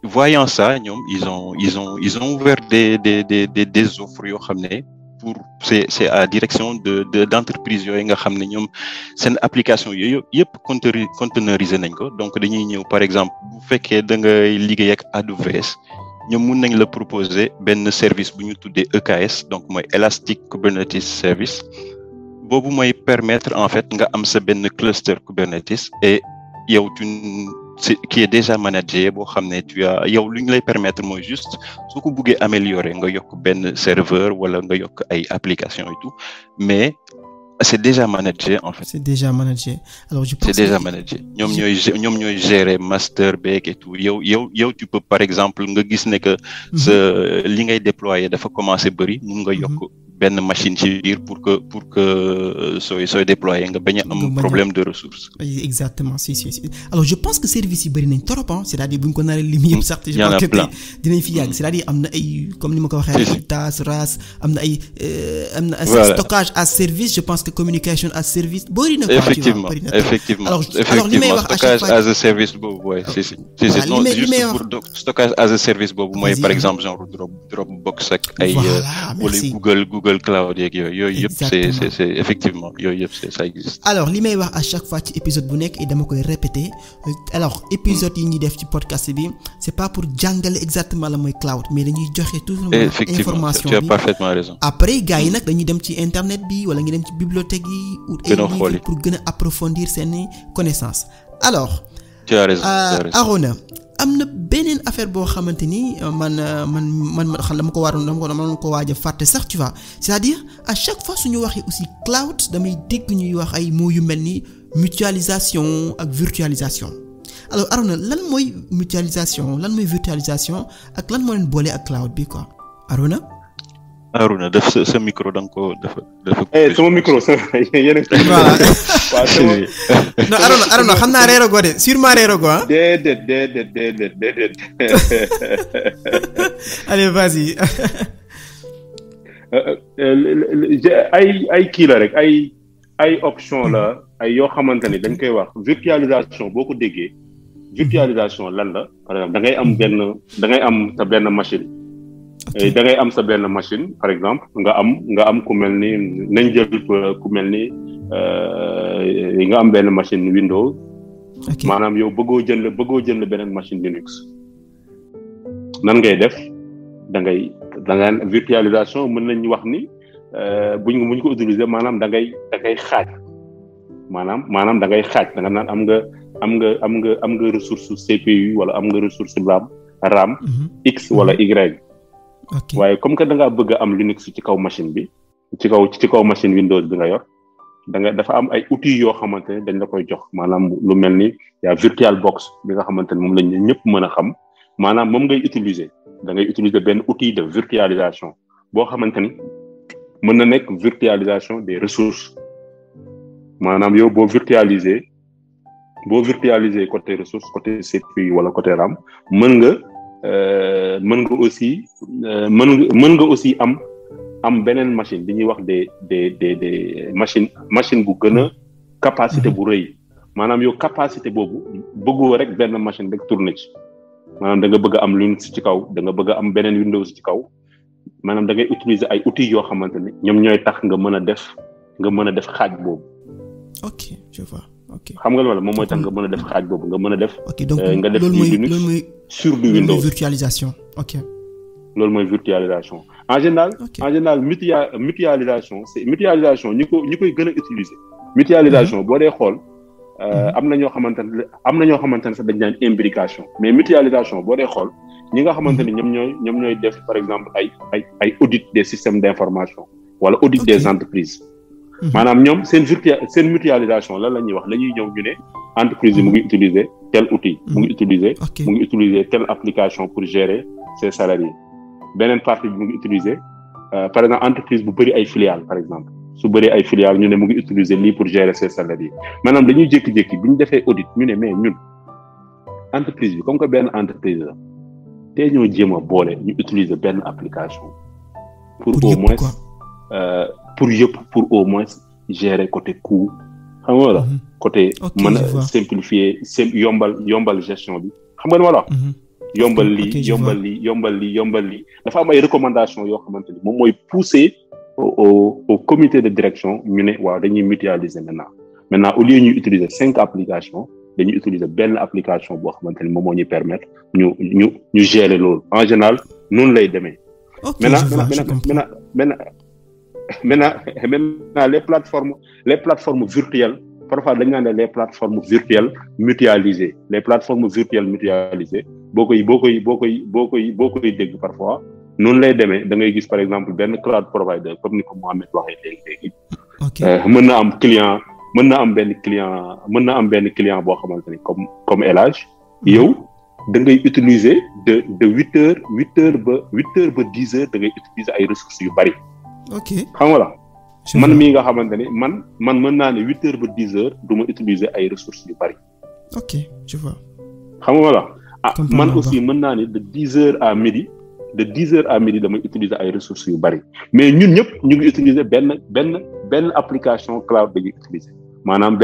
C: voyant ça ñoom ils ont ouvert des offres yoo xam ne pour c'est à direction d'entreprise yooyu nga xam ne ñoom seen application yooyu yëpp containeriser nañ ko donc dañuy ñëw par exemple bu fekkee da ngay liggéey ak AWS ñoom mun nañ la proposer benn service bu ñu tuddee EKS donc mooy Elastic Kubernetes Service boobu mooy permettre en fait nga am sa benn cluster Kubernetes et yow qui est déjà managé boo xam ne yow lu ñu lay permettre mooy juste soo ko buggee améliorer nga yokk benn serveur wala nga yokk ay application et tout mais c'est déjà managé en fait.
A: C'est déjà managé. Alors je pense
C: c'est déjà managé. ñoom ñooy gérer master beeg et tout yow tu peux par exemple nga gis ne que li ngay déployer dafa commencer bëri mun nga yokk benn machine ci biir pour que sooy déployer nga bañ a am problème de ressources.
A: Exactement si. Alors je pense que services yi bëri nañ trop c'est-à-dire bu ñu ko naree lim yëpp sax. je pense que dinañ fi yàgg c'est-à-dire am na ay comme ni ma ko waxee. TaaS RaaS am na ay stockage as service je pense que communication as service bëri na.
C: effectivement
A: alors li may wax à chaque
C: stockage as a service boobu ouais si non juste pour stockage as a service boobu mooy par exemple genre Dropbox ak ay wala Google Cloud yeeg yooyu yëpp c'est effectivement yooyu yëpp ça existe.
A: alors li may wax à chaque fois ci épisode bu nekk et dama koy répéter alors épisode yi ñuy def ci podcast bi c'est pas pour jàngale exactement la mooy cloud mais dañuy joxe toujours information
C: tu as parfaitement raison.
A: après gars yi nag dañuy dem ci internet bi wala ngi dem ci bibliothèque yi ou ay livres pour gën a approfondir seeni connaissances alors.
C: tu as raison
A: Arona am na beneen affaire boo xamante ni man xam dama ko waaj a fàtte sax tu vois c'est-à-dire à chaque fois suñu waxee aussi cloud damay dégg ñuy wax ay mots yu mel ni mutualisation ak virtualisation alors Arona lan mooy mutualisation lan mooy virtualisation ak lan moo leen boole ak cloud bi quoi Arona
C: def sa micro da nga ko dafa.
B: sama micro yéen
A: voilà. non Arona xam naa reeragoo de sûrement reeragoo ah.
B: déedéet.
A: allez vas-y.
B: ay kii la rek ay option la ay yoo xamante ni dañ koy wax virtualisation boo ko déggee virtualisation lan la par exemple da ngay am sa benn machine. da ngay am sa benn machine par exemple nga am ku mel ni nañ jël ku mel ni nga am benn machine Windows. maanaam yow bëggoo jënd beneen machine Linux nan ngay def da ngay virtualisation mën nañu wax ni buñ ko utiliser maanaam da ngay xaaj maanaam da ngay xaaj da nga naan am nga ressource CPU wala am nga ressource RAM X wala Y. waaye comme que da ngaa bëgg a am Linux ci kaw machine bi ci kaw machine Windows bi nga yor dafa am ay outils yoo xamante ne dañ la koy jox maanaam lu mel ni yaa VirtualBox bi nga xamante ne moom lañ ñëpp mën a xam maanaam moom ngay utiliser da ngay utiliser benn outil de virtualisation boo xamante ni mën na nekk virtualisation des ressources maanaam yow boo virtualiser côté ressources côté CPU wala côté RAM mën nga aussi am beneen machine bi ñuy wax des machine bu gën a capacité bu rëy maanaam yow capacité boobu bëggoo rek benn machine rek tourner ci maanaam da nga bëgg a am Linux ci kaw da nga bëgg a am beneen Windows ci kaw maanaam da ngay utiliser ay outils yoo xamante ne ñoom ñooy tax nga mën a def xaaj boobu.
A: ok je vois ok.
B: xam nga loolu moom mooy tax nga mën a def xaaj boobu nga mën a def.
A: ok donc
B: nga def Linux sur du Windows.
A: virtualisation ok.
B: loolu mooy virtualisation en général mutualisation c'est mutualisation ñi koy gën a utiliser. mutualisation boo dee xool am na ñoo xamante ne sax dañ naan imbrication mais mutualisation boo dee xool ñi nga xamante ni ñoom ñooy def par exemple ay audit des systèmes d'information wala audit des entreprises. maanaam ñoom seen mutualisation lan la ñuy wax dañuy ñëw ñu ne entreprise yi mu ngi utiliser tel outil. mu ngi utiliser telle application pour gérer ses salariés. beneen partie bi mu ngi utiliser par exemple entreprise bu bëri ay filiales par exemple su bëri ay filiales ñu ne mu ngi utiliser lii pour gérer ses salariés maanaam dañuy jékki-jékki bi ñu defee audit ñu ne mais ñun entreprise bi comme que benn entreprise la tey ñoo jéem a boole ñu utiliser benn application pour au moins gérer côté coût xam nga wala côté mën a simplifier yombal gestion bi xam nga wala yombal lii dafa am ay recommandations yoo xamante ni moom mooy pousser au comité de direction ñu ne waaw dañuy mutualiser maintenant au lieu ñuy utiliser 5 applications dañuy utiliser benn application boo xamante ni moom moo ñuy permettre ñu gérer loolu en général noonu lay demee. maintenant les plateformes virtuelles parfois dañ naan les plateformes virtuelles mutualisées boo koy dégg parfois noonu lay demee da ngay gis par exemple benn cloud provider comme ni ko Mohamed waxee léegi. mën na am benn client boo xamante ni comme El Hadj yow da ngay utiliser de 8 heures ba 10 heures da ngay utiliser ay ressources yu bari.
A: ok
B: xam nga la man mii nga xamante ni man mën naa ne 8 heures ba 10 heures du ma utiliser ay ressources yu bari.
A: ok je vois.
B: xam nga la man aussi mën naa ne de 10 heures à midi damay utiliser ay ressources yu bari mais ñun ñëpp ñu ngi utiliser benn application cloud dañuy utiliser maanaam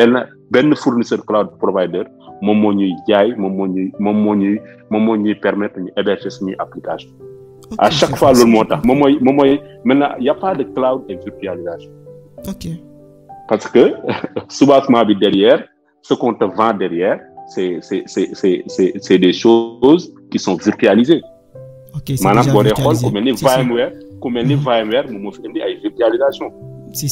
B: benn fournisseur cloud provider moom moo ñuy jaay moom moo ñuy permettre ñu héberger suñuy application. à chaque fois loolu moo tax moom mooy maintenant y a pas de cloud et virtualisation.
A: ok
B: parce que soubassement bi derrière ce qu'on te vend derrière c'est des choses qui sont virtualisées.
A: ok
B: maanaam boo dee xool ku mel ni VMware moom moo fi indi ay virtualisation.
A: si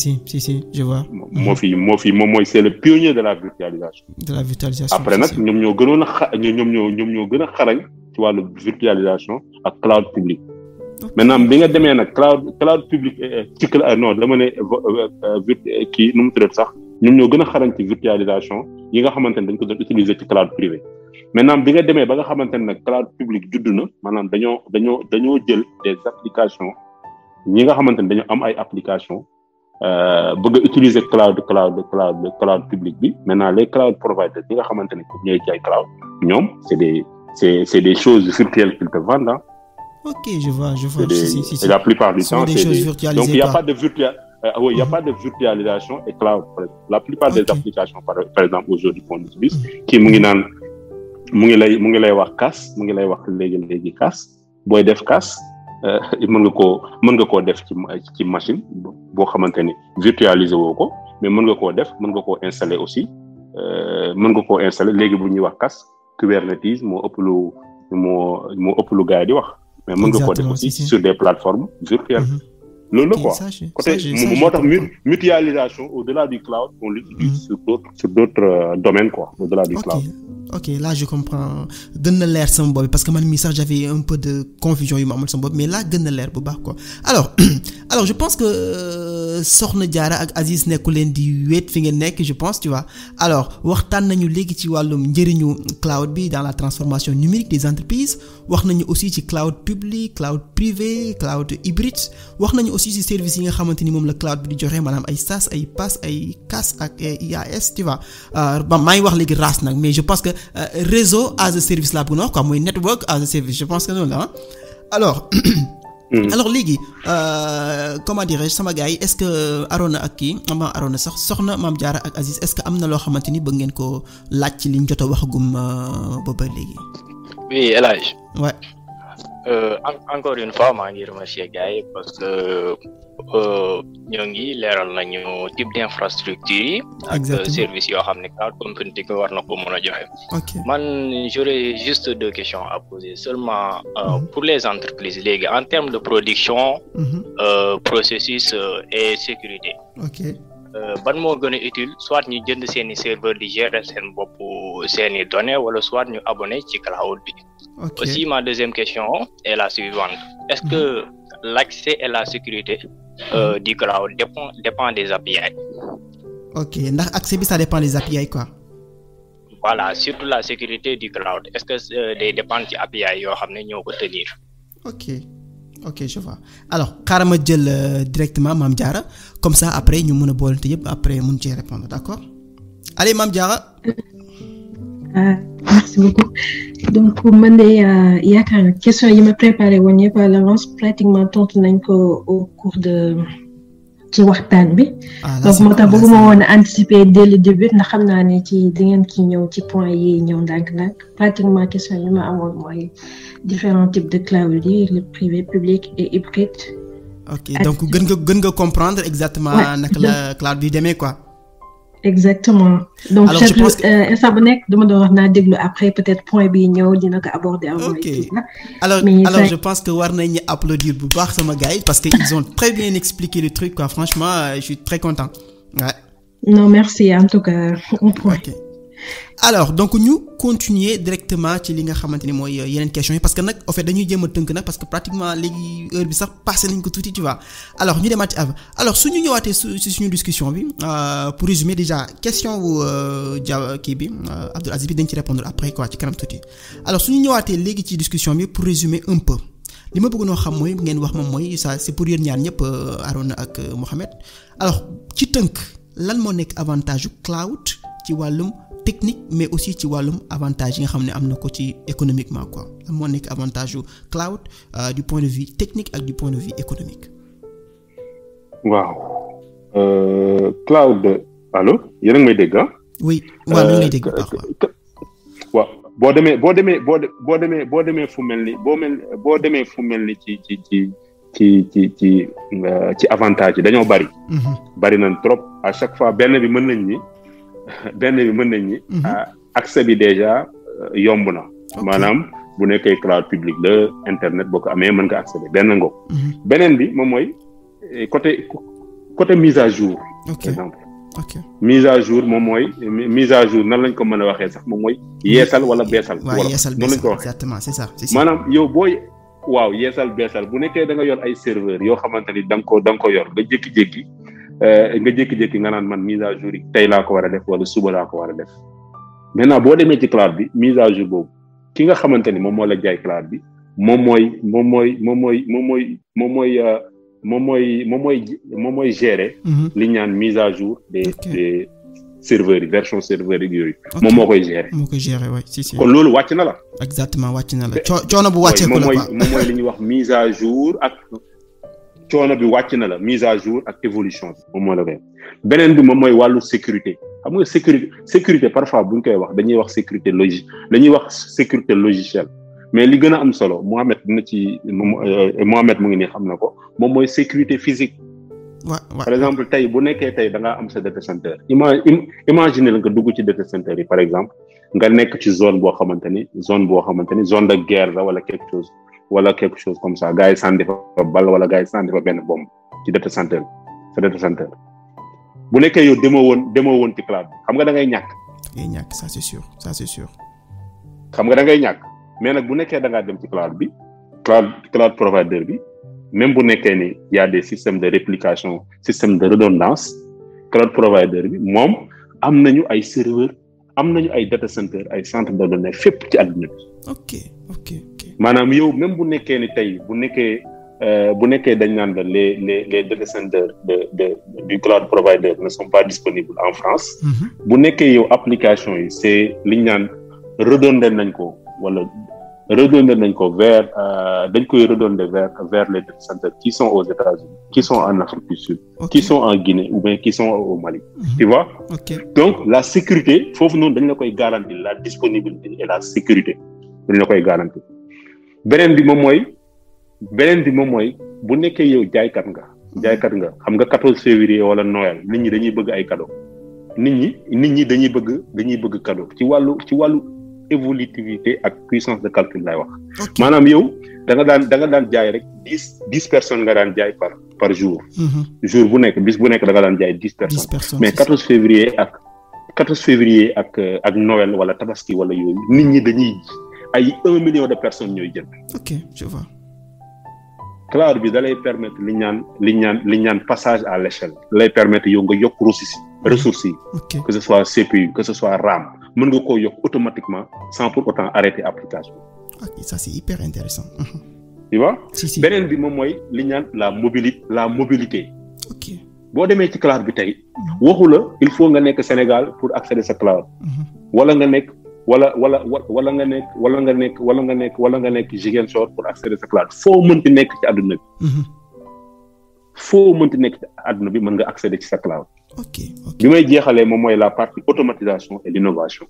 A: je vois.
B: moom mooy c'est le pionnier de la virtualisation. après nag ñoom ñoo gën a xarañ ci wàllu virtualisation ak cloud public. maintenant bi nga demee nag cloud public non dama ne kii nu mu tuddee sax ñoom ñoo gën a xarañ ci virtualisation yi nga xamante ne dañ ko doon utiliser ci cloud privé. maintenant bi nga demee ba nga xamante ne nag cloud public judd na maanaam dañoo jël des applications ñi nga xamante ne dañoo am ay applications bëgg a utiliser cloud public bi maintenant les cloud providers ñi nga xamante ne ñooy jaay cloud ñoom c'est des choses virtuelles qu'ils te vendent.
A: ok je vois.
B: Et la plupart du temps
A: c'est des choses
B: donc il y a pas de il y a pas de virtualisation et cloud. La plupart des applications par exemple aujourd'hui qu'on utilise kii mu ngi lay wax CAS mu ngi lay wax léegi CAS booy def CAS mën nga koo def ci machine boo xamante ni virtualiser woo ko mais mën nga koo installer aussi léegi bu ñuy wax CAS Kubernetes moo ëpp lu gars yi di wax mais mën nga koo def aussi sur des plateformes virtuelles. loolu la quoi côté moo tax mutualisation au-delà du cloud on l'utilise sur d'autres domaines quoi au-delà du cloud.
A: Ok, là je comprends gën na leer sama bopp parce que man mii sax j'avais un peu de confusion yu ma amoon sama bopp mais là gën na leer bu baax quoi alors je pense que Soxna Diarra ak Aziz nekku leen di wéet fi ngeen nekk je pense tu vois alors waxtaan nañu léegi ci wàllum njëriñu cloud bi dans la transformation numérique des entreprises wax nañu aussi ci cloud public cloud privé cloud hybride wax nañu aussi ci services yi nga xamante ni moom la cloud bi di joxe maanaam ay SaaS ay PaaS ay CaaS ak IaaS tu vois maa ngi wax léegi RaaS nag mais je pense que réseau as a service laa bëgg na wax quoi mooy network as a service je pense que noonu la alors léegi comment dirais-je sama gars yi est-ce que Arona ak Arona sax soxna Mame Diarra ak Aziz est-ce que am na loo xamante ni bëgg ngeen ko laaj ci liñ jot a waxagum ba léegi.
E: Oui El Hadj.
A: Ouais.
E: Encore une fois maa ngi remercier gars yi parce que ñoo ngi leeral nañu type d'infrastructure yi. ak service yoo xam ne cloud computing war na ko mën a joxe.
A: Ok
E: man j'aurais juste 2 questions à poser seulement pour les entreprises léegi en termes de production. Processus et sécurité.
A: Ok.
E: ban moo gën a utile soit ñu jënd seeni serveur di gérer seen bopp seeni données wala soit ñu abonné ci cloud bi.
A: Ok.
E: Aussi ma deuxième question est la suivante est-ce que l'accès et la sécurité du cloud dépend des API.
A: Ok ndax accès bi ça dépend des API quoi.
E: Voilà surtout la sécurité du cloud est-ce que day dépendre ci API yoo xam ne ñoo ko tenir.
A: Ok je vois alors xaaral ma jël directement Mame Diarra comme ça après ñu mën a boolante yëpp après mun cee répondre d'accord allez Mame Diarra.
D: Merci beaucoup donc man de yaakaar na question yi ma préparé woon yëpp à l'avance pratiquement tontu nañ ko au cours de ci waxtaan bi. Donc moo tax bëgguma woon a anticiper dès le début ndax xam naa ne ci di ngeen ki ñëw ci point yi ñëw ndànk-ndànk pratiquement question yi ma amoon mooy différents types de cloud yi le privé public et hybride.
A: Ok donc gën nga comprendre exactement naka la cloud bi demee quoi.
D: Exactement donc
A: alors je pense que
D: instant bu nekk dama doon wax naa déglu après peut-être point bi ñëw dina ko aborder avant.
A: Ok alors je pense que war nañu applaudir bu baax sama gars yi parce que ils ont très bien expliqué le truc quoi franchement je suis très content ouais.
D: Non merci en tout cas un point.
A: Ok alors donc ñu continuer directement ci li nga xamante ni mooy yeneen questions yi parce que nag en fait dañuy jéem a tënk nag parce que pratiquement léegi heure bi sax passé nañ ko tuuti tu vois alors ñu demaat ci alors suñu ñëwaatee ci suñu discussion bi pour résumer déjà question wu kii bi Abdoul Aziz bi dañ ci répondre après quoi ci kanam tuuti alors suñu ñëwaatee léegi ci discussion bi pour résumer un peu li ma bëgg noo xam mooy ngeen wax moom mooy ça c'est pour yéen ñaar ñëpp Arona ak Mohamed alors ci tënk lan moo nekk avantage yu cloud ci wàllum technique mais aussi ci wàllum avantage yi nga xam ne am na ko ci économiquement quoi lan moo nekk avantage yu cloud du point de vue technique ak du point de vue économique.
B: waaw cloud allo yéen a ngi may dégg ah.
A: oui waaw mi ngi lay dégg bu baax
B: waaw boo demee fu mel ni ci avantage yi dañoo bari. bari nañ trop à chaque fois benn bi mën nañ ni. accès bi déjà yomb na. maanaam bu nekkee cloud public la internet boo ko amee mën nga accéder benn ngo. beneen bi moom mooy côté mise à jour. par exemple. mise à jour moom mooy mise à jour nan lañ ko mën a waxee sax moom mooy yeesal wala beesal.
A: waaw yeesal
B: noonu lañ ko waxee
A: exactement c'est ça.
B: maanaam yow waaw yeesal beesal bu nekkee da nga yor ay serveur yoo xamante ni da nga ko yor nga jékki-jékki nga naan man mise à jour yi tey laa ko war a def wala suba laa ko war a def maintenant boo demee ci cloud bi mise à jour boobu ki nga xamante ni moom moo la jaay cloud bi moom mooy gérer. li ñu naan mise à jour des serveurs yi version serveur yi yooyu. moom moo koy gérer.
A: waay si.
B: kon loolu wàcc na la.
A: exactement wàcc na la coono bu wàcceeku la quoi
B: moom mooy li ñuy wax mise à jour ak. coono bi wàcc na la mise à jour ak évolution bi moom moo la koy beneen bi moom mooy wàllu sécurité xam nga sécurité parfois bu ñu koy wax dañuy wax sécurité logicielle mais li gën a am solo Mohamed dina ci Mohamed mu ngi nii xam na ko moom mooy sécurité physique. par exemple tey bu nekkee tey da ngaa am sa data center imagine la nga dugg ci data center yi par exemple nga nekk ci zone boo xamante ni zone de guerre la wala quelque chose comme ça gars yi sànni fa bal wala gars yi sànni fa benn bombe ci data center bu nekkee yow demoo woon ci cloud bi xam nga da ngay ñàkk.
A: ça c'est sûr
B: xam nga da ngay ñàkk mais nag bu nekkee da ngaa dem ci cloud bi cloud provider bi même bu nekkee ni y a des systèmes de réplication système de redondance cloud provider bi moom am nañu ay serveur am nañu ay data center ay centre de données fépp ci àdduna bi.
A: ok
B: maanaam yow même bu nekkee ni tey bu nekkee dañ naan la les data centers du cloud provider ne sont pas disponibles en France. bu nekkee yow application yi c'est liñ naan redondé nañ ko vers dañ koy redondé vers les data centers qui sont aux États-Unis qui sont en Afrique du Sud qui sont en Guinée ou bien qui sont au Mali. Tu vois. Donc la sécurité foofu noonu dañ la koy garantir la disponibilité et la sécurité dañ la koy garantir beneen bi moom mooy bu nekkee yow jaaykat nga xam nga 14 février wala Noël nit ñi dañuy bëgg ay cadeau nit ñi dañuy bëgg cadeau ci wàllu évolutivité ak puissance de calcul lay wax. maanaam yow da nga daan jaay rek 10 personnes nga daan jaay par jour. jour bu nekk bis bu nekk da nga daan jaay 10 personnes. mais 14 février ak Noël wala Tabaski wala yooyu nit ñi dañuy ay 1 million de personnes ñooy jënd.
A: ok je vois.
B: cloud bi da lay permettre li ñaan passage à l'échelle lay permettre yow nga yokk ressources yi. que ce soit CPU que ce soit RAM mën nga koo yokk automatiquement sans pour autant arrêter application.
A: ok ça c'est hyper intéressant.
B: tu vois.
A: si
B: beneen bi moom mooy li ñaan la mobilité.
A: ok
B: boo demee ci cloud bi tey waxu la il faut nga nekk Sénégal pour accéder sa cloud. wala nga nekk wala nga nekk Ziguinchor pour accéder sa cloud foo mënti nekk ci àdduna bi. mën nga accéder ci sa cloud. bi may jeexalee moom mooy la partie automatisation et l'innovation.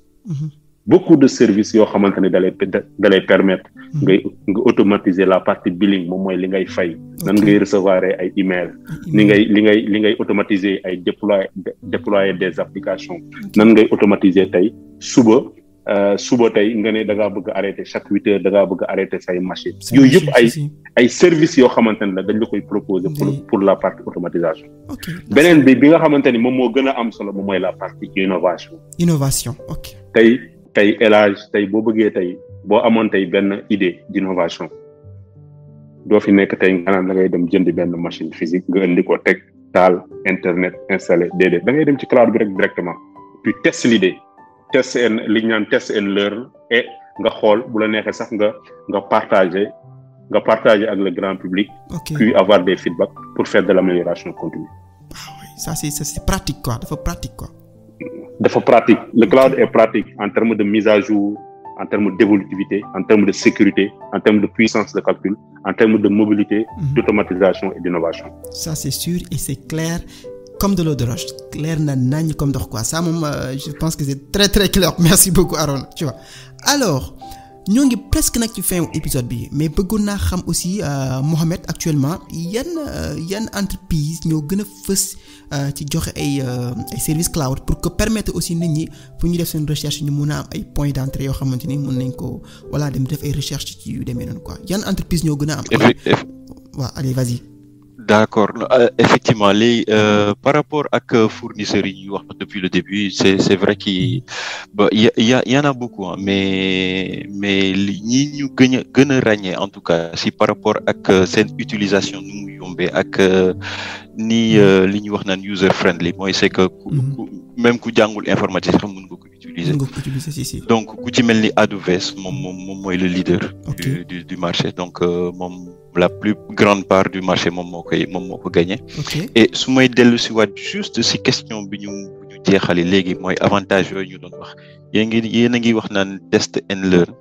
B: beaucoup de services yoo xamante ne da lay permettre nga automatiser la partie billing moom mooy li ngay fay nan ngay recevoir ay email li ngay automatiser ay déployer des applications nan ngay automatiser tey suba tey nga ne da ngaa bëgg arrêter chaque 8 heures da ngaa bëgg arrêter say machine yooyu yëpp ay services yoo xamante ne la dañ la koy proposer pour la partie automatisation. beneen bi nga xamante ni moom moo gën a am solo moom mooy la partie innovation. ok tey élage tey boo bëggee tey boo amoon tey benn idée d'innovation doo fi nekk tey nga naan da ngay dem jënd benn machine physique nga indi ko teg taal internet installé déedéet da ngay dem ci cloud bi rek directement puis test l'idée test and learn et nga xool bu la neexee sax nga partager ak le grand public. Puis avoir des feedbacks pour faire de l'amélioration continue.
A: Ça c'est pratique quoi,
B: dafa pratique. Le cloud est pratique en termes de mise à jour, en termes d'évolutivité, en termes de sécurité, en termes de puissance de calcul, en termes de mobilité, d'automatisation et d'innovation.
A: Ça c'est sûr et c'est clair. Comme de l'eau de roche, clair na nañ comme ndox quoi. Ça moom je pense que c'est très très clair. Merci beaucoup Aaron, tu vois. Alors, ñoo ngi presque nag ci fin épisode bi mais bëggoon naa xam aussi Mohamed actuellement yan entreprise ñoo gën a fës ci joxe ay services cloud pour que permettre aussi nit ñi pour ñu def seen recherche ñu mun a am ay points d'entrée yoo xamante ni mun nañ ko wala dem def ay recherche ci yu demee noonu quoi yan entreprise ñoo gën a am. waaw allez vas-y.
C: D'accord. Effectivement, par rapport à fournisseurs depuis le début, c'est vrai qu'il y en a beaucoup, hein, mais nous gagnons ragné en tout cas si par rapport à cette utilisation nous yombé avec ni li wax nan user friendly. Moi, c'est que même ku jangul informatique xam mën nga ko utiliser.
A: Si.
C: Donc ku ci melni Adoves mom moy le leader du marché. Donc la plus grande part du marché moom moo ko gagné. Et su may dellu si waat juste si question bi ñu jeexale léegi mooy avantage yooyu ñu doon wax yéen a ngi wax naan test and learn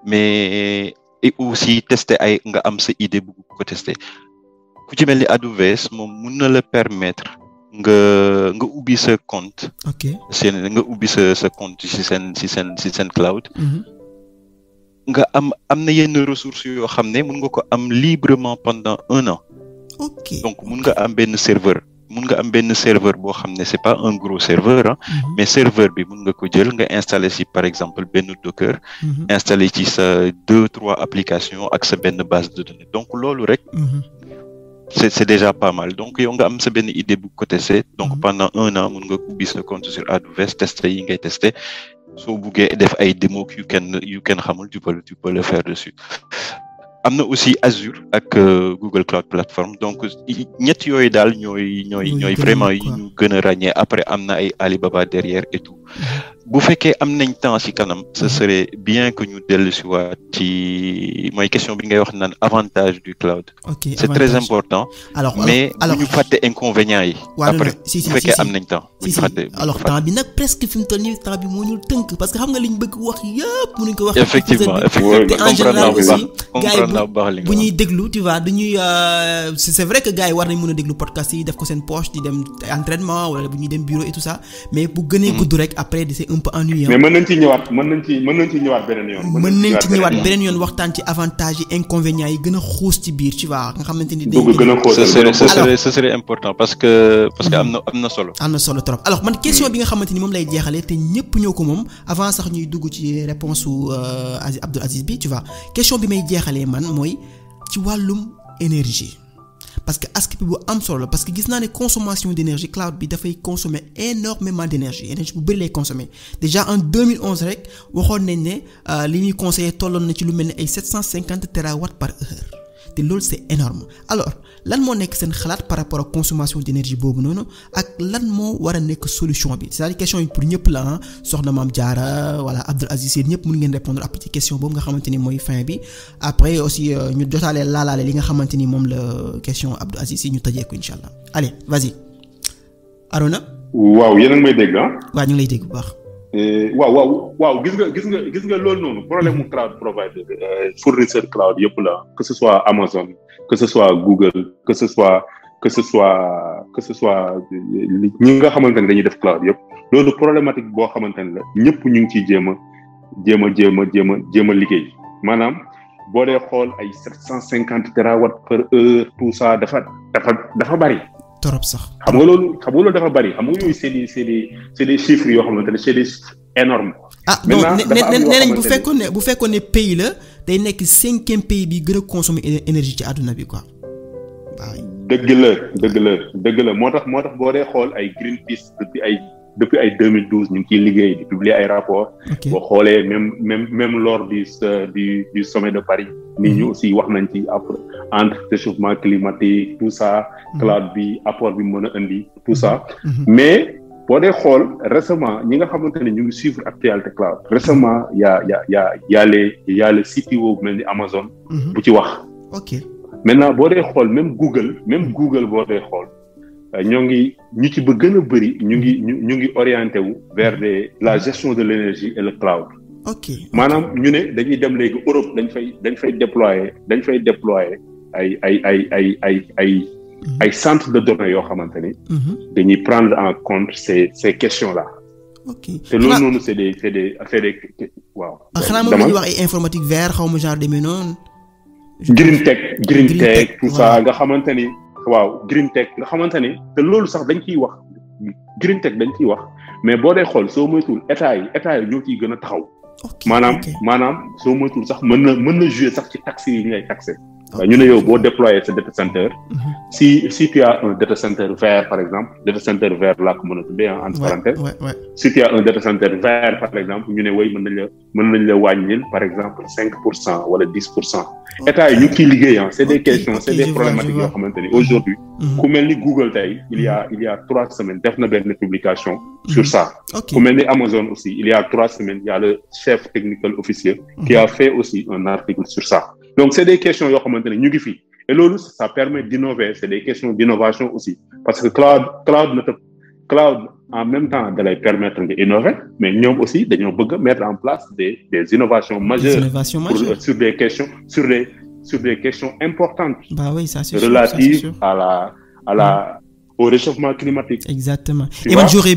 C: mais et aussi tester ay nga am sa idée bu ko tester ku ci mel ni Adoves moom mun na la permettre nga ubbi sa compte. nga ubbi sa compte si seen cloud. nga am na yenn ressources yoo xam ne mun nga ko am librement pendant 1 an.
A: ok
C: donc mun nga am benn serveur boo xam ne c'est pas un gros serveur mais serveur bi mun nga ko jël nga installer ci par exemple benn Docker installer ci sa 2-3 applications ak sa benn base de données donc loolu rek c'est déjà pas mal donc yow nga am sa benn idée bu ko tester donc pendant 1 an mun nga ubbi sa compte sur AWS tester yi ngay tester soo buggee def ay démo yu kenn xamul tu peux le faire dessus. am na aussi Azure ak Google Cloud Platform donc ñett yooyu daal ñooy vraiment yi ñu gën a ràññee après am na ay Alibaba derrière et tout bu fekkee am nañ temps ci kanam ce serait bien que ñu dellu si waat ci mooy question bi ngay wax naan avantage du cloud. C'est très important. mais bu ñu fàtte inconvénients yi. après bu fekkee am nañ temps.
A: alors temps bi nag presque fi mu toll nii temps bi moo ñu tënk parce que xam nga li ñu bëgg wax yëpp mënuñ ko wax.
C: effectivement
A: te en général aussi gars yi bu ñuy déglu tu vois dañuy c'est vrai que gars yi war nañ mën a déglu podcast yi def ko seen poche di dem entraînement wala bu ñuy dem bureau et tout ça mais bu gënee gudd rek après c'est un peu ennuyant.
B: mais mën nañ ci ñëwaat beneen yoon.
A: mën nañ ci ñëwaat beneen yoon waxtaan ci avantages yi inconvénients yi gën a xuus ci biir tu vois nga xamante ni.
C: ce serait important parce que am na solo.
A: am na solo trop alors man question bi nga xamante ni moom lay jeexalee te ñëpp ñoo ko moom avant sax ñuy dugg ci réponse su Abdou Aziz bi tu vois question bi may jeexalee man mooy ci wàllum énergie. parce que aspect bu am solo la parce que gis naa ne consommation d'énergie cloud bi dafay consommer énormément d'énergie bu bëri lay consommer déjà en 2011 rek waxoon nañ ne li ñuy conseillé tolloon na ci lu mel ne ay 750 térawatts par heure te loolu c'est énorme alors lan moo nekk seen xalaat par rapport ak consommation d'énergie boobu noonu ak lan moo war a nekk solution bi c'est-à-dire question yi pour ñëpp la soxna Mame Diarra wala Abdou Aziz yéen ñëpp mën ngeen répondre après ci question boobu nga xamante ni mooy fin bi après aussi ñu jotaale laalaale li nga xamante ni moom la question Abdou Aziz yi ñu tëjee ko incha allah allez vas-y Arona.
B: waaw yéen a ngi may dégg
A: waaw ñu ngi lay dégg bu baax.
B: waaw gis nga loolu noonu problème mu cloud provider fournisseur cloud yëpp la que ce soit Amazon que ce soit Google que ce soit ñi nga xamante ne dañuy def cloud yëpp loolu problématique boo xamante ne la ñëpp ñu ngi ciy jéem a liggéey maanaam boo dee xool ay 750 térawatts par heure tout ça dafa bari.
A: trop sax
B: xam nga loolu dafa bari xam nga yooyu c'est des chiffres yoo xamante ne c'est des chiffres énormes.
A: non nee nañ bu fekkoon ne pays la day nekk 5e pays bi gën a consommer énergie ci àdduna bi quoi waaw. dëgg la moo tax boo dee xool ay Greenpeace depuis ay 2012 ñu ngi ciy liggéey di publier ay rapports. boo xoolee même lors du sommet de Paris. nit ñi aussi wax nañ ci entre réchauffement climatique tout ça. cloud bi apport bi mën a indi tout ça. mais boo dee xool récemment ñi nga xamante ne ñu ngi suivre actualité cloud récemment y a les CTO bu mel ni Amazon. bu ci wax. ok
B: maintenant boo dee xool même Google boo dee xool. ñoo ngi ñu ci ba gën a bëri ñu ngi orienté wu vers la gestion de l'énergie et le cloud.
A: ok
B: maanaam ñu ne dañuy dem léegi Europe dañ fay déployer ay centres de données yoo xamante ni. dañuy prendre en compte ces questions là.
A: ok
B: te loolu noonu c'est des waaw.
A: xanaa moom la ñuy wax ay informatique vert xaw ma genre demee noonu.
B: green tech tout ça nga xamante ni. waaw green tech nga xamante ni te loolu sax dañ ciy wax green tech dañ ciy wax mais boo dee xool soo moytuwul état yi ñoo ciy gën a taxaw. maanaam soo moytuwul sax mën na jouer sax ci taxes yi ngay taxer. ñu ne yow boo déployer sa data center. si tu as un data center vert par exemple data center vert laa ko mën a tuddee entre parenthèses. si tu as un data center vert par exemple ñu ne woy mën nañ la wàññil par exemple 5% wala 10%. état yi ñu ngi ciy liggéey c'est des questions c'est des problématiques yoo xamante ni aujourd'hui ku mel ni Google tey il y a 3 semaines def na benn publication sur ça. ku mel ni Amazon aussi il y a 3 semaines il y a le chef technical officier qui a fait aussi un article sur ça. donc c'est des questions yoo xamante ne ñu ngi fi et loolu ça permet d'innover c'est des questions d'innovation aussi parce que cloud en même temps da lay permettre nga innover mais ñoom aussi dañoo bëgg a mettre en place des innovations majeures sur des questions importantes.
A: Bah oui, ça c'est
B: relatives
A: sûr.
B: à au réchauffement climatique.
A: Exactement. Et man j'aurais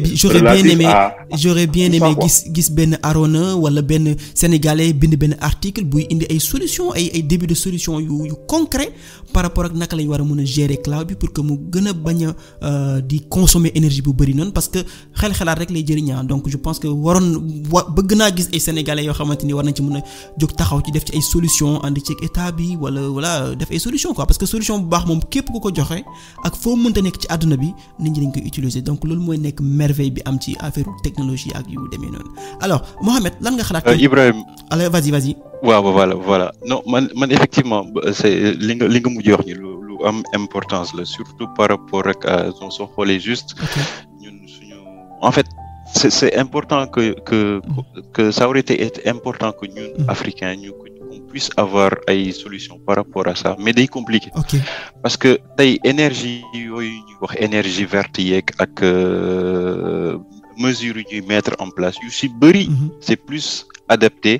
A: bien aimé gis benn Arona wala benn sénégalais bind benn article buy indi ay solutions ay début de solution yu concret par rapport ak naka lañ war a mën a gérer cloud bi pour que mu gën a bañ a di consommer énergie bu bari noonu parce que xalaat rek lay jëriñaa donc je pense que bëgg naa gis ay sénégalais yoo xamante ni war nañ ci mën a jóg taxaw ci def ci ay solutions ànd ci état bi wala def ay solutions quoi parce que solution bu baax moom képp ku ko joxe ak foo mënta nekk ci àdduna bi nit ñi dañ koy utiliser donc loolu mooy nekk merveille bi am ci affaire technologie ak yu demee noonu alors Mohamed lan nga xalaat.
C: Ibrahim.
A: allez vas-y.
C: waaw voilà non man effectivement c'est li nga mujj wax ni lu am importance la surtout par rapport ak soo xoolee juste. ñun suñu en fait c'est important que ça aurait été important que ñun africains ñu qu'on puisse avoir ay solutions par rapport à ça mais day compliqué. Parce que tey énergie yooyu ñuy wax énergie verte yeeg ak mesures yu ñuy mettre en place yu si bëri. C'est plus adapté.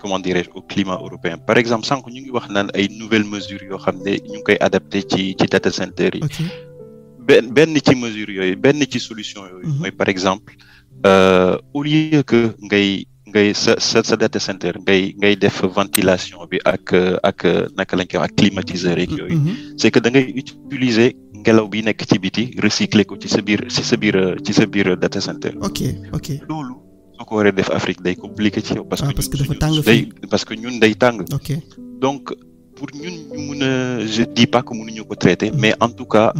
C: Comment dirais-je au climat européen par exemple sànq ñu ngi wax naan ay nouvelles mesures yoo xam ne ñu ngi koy adapté ci data center yi. benn ci mesures yooyu benn ci solution yooyu. mooy par exemple au lieu que ngay sa data center ngay def ventilation bi ak naka lañ koy wax ak climatiseur yeeg yooyu. c'est que da ngay utiliser ngelaw bi nekk ci biti recycler ko ci sa biir data center.
A: ok
C: loolu. soo ko waree def Afrique day compliqué ci yow. parce que
A: dafa tàng fii
C: parce que ñun day tàng. donc pour ñun ñu mun a je dis pas que mënuñu ko traiter mais en tout cas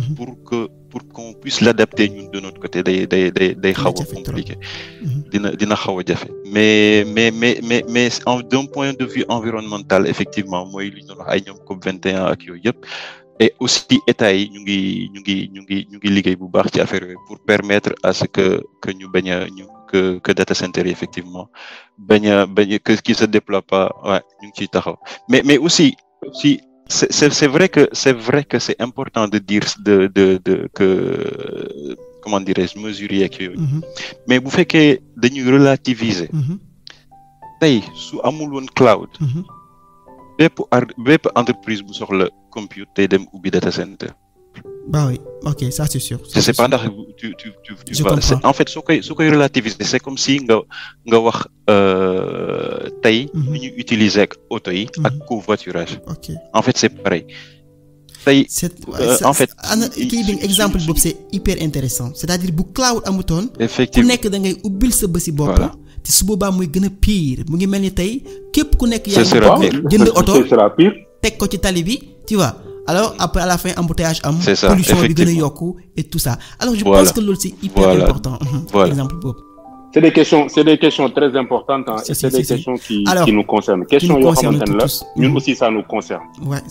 C: pour qu'on puisse l'adapter ñun de notre côté day xaw a compliqué. dina xaw a jafe. mais d'un point de vue environnemental effectivement mooy li ñu wax ay ñoom COP21 ak yooyu yëpp. et aussi état yi ñu ngi liggéey bu baax ci affaire yooyu pour permettre à ce que ñu bañ a que data center yi effectivement bañ a qui se déploie pas ñu ngi ciy taxaw mais aussi c'est vrai que c'est important de dire que comment dirais-je mesures yeeg yooyu mais bu fekkee dañuy relativiser tey su amul woon cloud bépp entreprise bu soxla compute tey dem ubbi data center.
A: Bah oui, ok, ça c'est sûr.
C: Je sais pas ndax tu vas en fait soo koy relativiser c'est comme si nga wax tey ni ñu utiliser ak auto yi ak covoiturage. En fait c'est pareil. tey en fait
A: kii bi exemple boobu c'est hyper intéressant c'est-à-dire bu cloud amutoon.
C: effectivement
A: ku nekk da ngay ubbil sa bësi bopp. te su boobaa muy gën a pire mu ngi mel ni tey képp ku nekk yaa ngi jënd oto teg ko ci tali bi tu vois. Alors après à la fin embouteillage am pollution bi gën a yokku et tout ça alors je pense que loolu c'est hyper important exemple boobu
B: c'est des questions très importantes c'est des questions qui nous concernent questions yoo xamante ne la ñun aussi ça nous concerne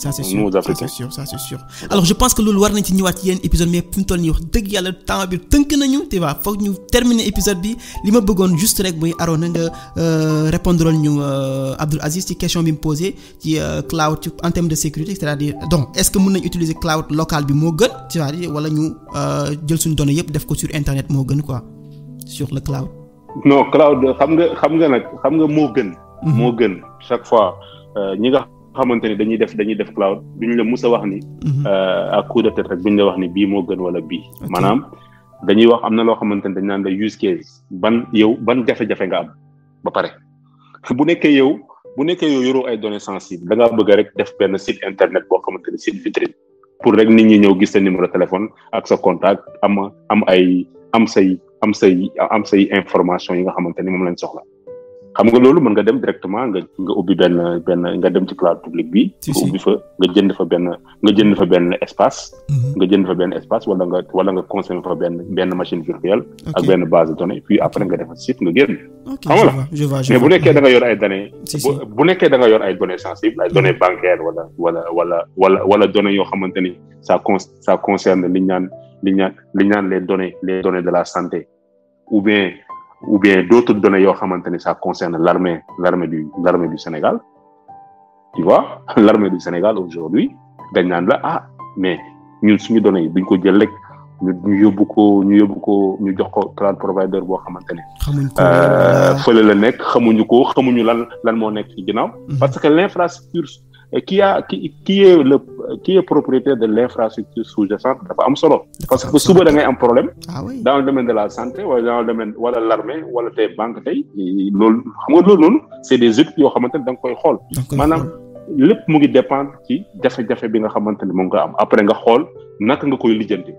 A: ça c'est sûr ça c'est sûr alors je pense que loolu war nañ ci ñëwaat ci yenn épisode mais fi mu toll nii wax dëgg yàlla temps bi tënk nañu tu vois foog ñu terminer épisode bi li ma bëggoon juste rek muy Arona nga répondre ñu Abdoul Aziz ci question bi mu posé ci cloud en termes de sécurité c'est-à-dire donc est-ce que mën nañ utiliser cloud local bi moo gën c'est-à-dire wala ñu jël suñu données yëpp def ko sur internet moo gën quoi sur le cloud.
B: non cloud xam nga moo gën chaque fois ñi nga xamante ni dañuy def cloud duñ la mus a wax ni à coup de tête rek duñ la wax ni bii moo gën wala bii maanaam dañuy wax am na loo xamante ni dañ naan la use case ban jafe-jafe nga am ba pare bu nekkee yow yoroo ay données sensibles da ngaa bëgg rek def benn site internet boo xamante ni site vitrine pour rek nit ñi ñëw gis sa numéro téléphone ak sa contact am say information yi nga xamante ni moom lañ soxla xam nga loolu mën nga dem directement nga ubbi benn nga dem ci cloud public bi nga ubbi fa nga jënd fa benn espace wala nga consommer fa benn machine virtuelle ak benn base de données puis après nga def site nga génn xam nga mais bu nekkee da nga yor ay données bu nekkee da nga yor ay données sensibles ay données bancaires wala données yoo xamante ni ça concerne li ñaan les données de la santé ou bien d'autres données yoo xamante ni ça concerne l'armée du Sénégal tu vois l'armée du Sénégal aujourd'hui dañ naan la mais ñun suñu données yi duñ ko jël rek ñu yóbbu ko ñu jox ko cloud provider boo xamante ni fële la nekk xamuñu lan moo nekk ci ginnaaw parce que l'infrastructure qui est qui est propriétaire de l'infrastructure sous-jacente dafa am solo parce que suba da ngay am problème dans le domaine de la santé wala dans le domaine wala l'armée wala tey banque tey loolu xam nga loolu noonu c'est des études yoo xamante ne da nga koy xool maanaam lépp mu ngi dépendre ci jafe-jafe bi nga xamante ne moom nga am après nga xool naka nga koy lijjanti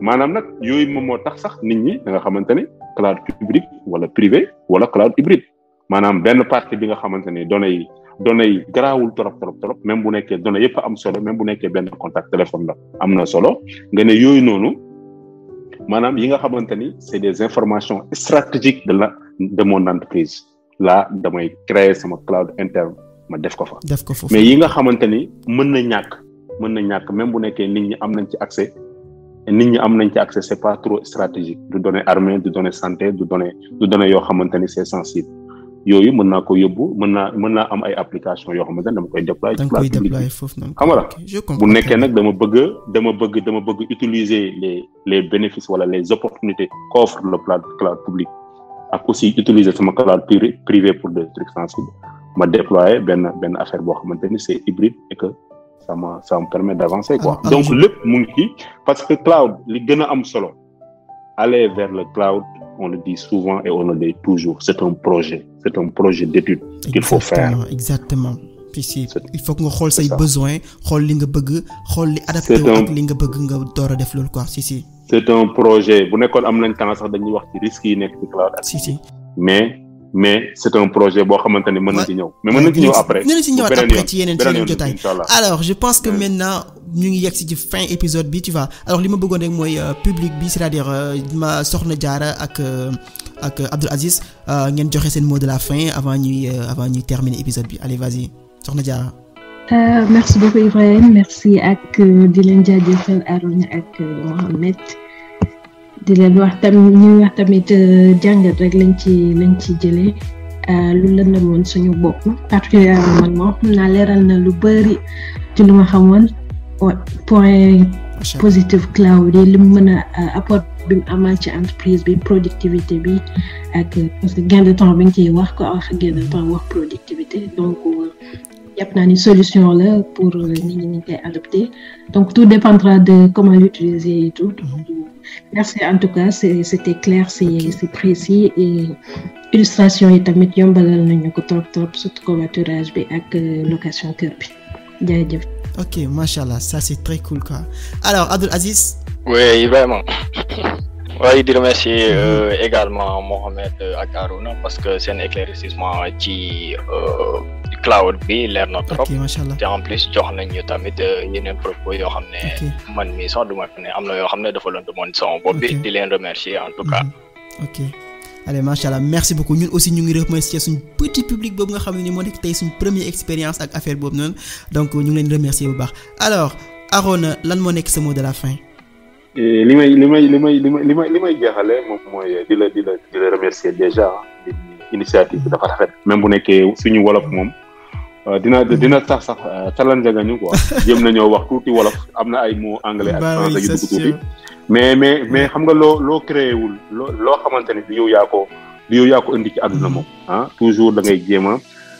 B: maanaam nag yooyu moom moo tax sax nit ñi da nga xamante ne cloud public wala privé wala cloud hybride maanaam benn partie bi nga xamante ne données yi garaawul trop même bu nekkee données yëpp am solo même bu nekkee benn contact téléphone la am na solo nga ne yooyu noonu maanaam yi nga xamante ni c'est des informations stratégiques de mon entreprise là damay créer sama cloud interne ma def ko fa mais yi nga xamante ni mën na ñàkk même bu nekkee nit ñi am nañ ci accès c'est pas trop stratégique du données armée du données santé du données yoo xamante ni c'est sensible yooyu mën naa ko yóbbu mën naa am ay application yoo xamante ne dama koy déployer ci cloud public xam nga bu nekkee nag dama bëgg utiliser les bénéfices wala les opportunités qu'offre le cloud public ak aussi utiliser sama cloud privé pour des trucs sensibles ma déployer benn affaire boo xamante ni c'est hybride et que ça me permet d'avancer quoi donc lépp mu ngi ci parce que cloud li gën a am solo aller vers le cloud on le dit souvent et on le dit toujours c'est un projet d'étude qu'il faut faire
A: exactement puis il faut que nga xool say besoins xool li nga bëgg xool li adapté wu ak li nga bëgg nga door a def loolu quoi si
B: c'est un projet bu nekkoon am nañ temps sax dañuy wax ci risques yi nekk ci cloud ak
A: si
B: mais c'est un projet boo xamante ni mën na ci ñëw mais mën na ci ñëw après
A: dina ci ñëwaat après ci yeneen jotaay alors je pense que maintenant ñu ngi yegg ci fin épisode bi tu vois alors li ma bëggoon rek mooy public bi c'est-à-dire ma soxna Diarra ak Abdoul Aziz ngeen joxe seen mot de la fin avant ñuy terminer épisode bi allez vas-y soxna Diarra
D: merci beaucoup Ibrahim merci ak di leen jaajëfal Arona ak Mohamed di leen wax tamit jàngat rek lañ ci jëlee lu lëndëmoon suñu bopp particulièrement man moom xam naa leeral na lu bari ci lu ma xamoon point positif cloud yi li mu mën a apport bi mu amal ci entreprise bi productivité bi ak parce que gain de temps bi nga ciy wax ko wax gain de temps wax productivité donc jàpp naa ni solution la pour nit ñi koy adopter donc tout dépendra de comment l'utiliser et tout merci en tout cas c'était clair c'est précis et illustration yi tamit yombalal nañu ko trop surtout covoiturage bi ak location kër bi jaajëf.
A: ok machallah ça c'est très cool quoi alors Abdoul Aziz.
E: oui vraiment. waaye di remercier également Mohamed ak Arona parce que seen éclaircissement ci cloud bi leer na trop te en plus jox nañu tamit yeneen propos yoo xam ne man mii sax duma ne am na yoo xam ne dafa leen demoon sama bopp bi di leen remercier en tout cas
A: ok allez machallah merci beaucoup ñun aussi ñu ngi remercier suñ petit public boobu nga xam ne ni moo nekk tey suñ première expérience ak affaire boobu noonu donc ñu ngi leen remercier bu baax alors Arona lan moo nekk sa mot de la fin
B: li may jeexale moom mooy di la remercier déjà initiative bi dafa rafet même bu nekkee suñu wolof moom dina tax sax challenge nga ñu quoi jéem nañoo wax tuuti wolof am na ay mots anglais ak français yu dugg tuuti mais xam nga loo créé wul loo xamante ni du yow yaa ko indi ci àdduna moom toujours da ngay jéem a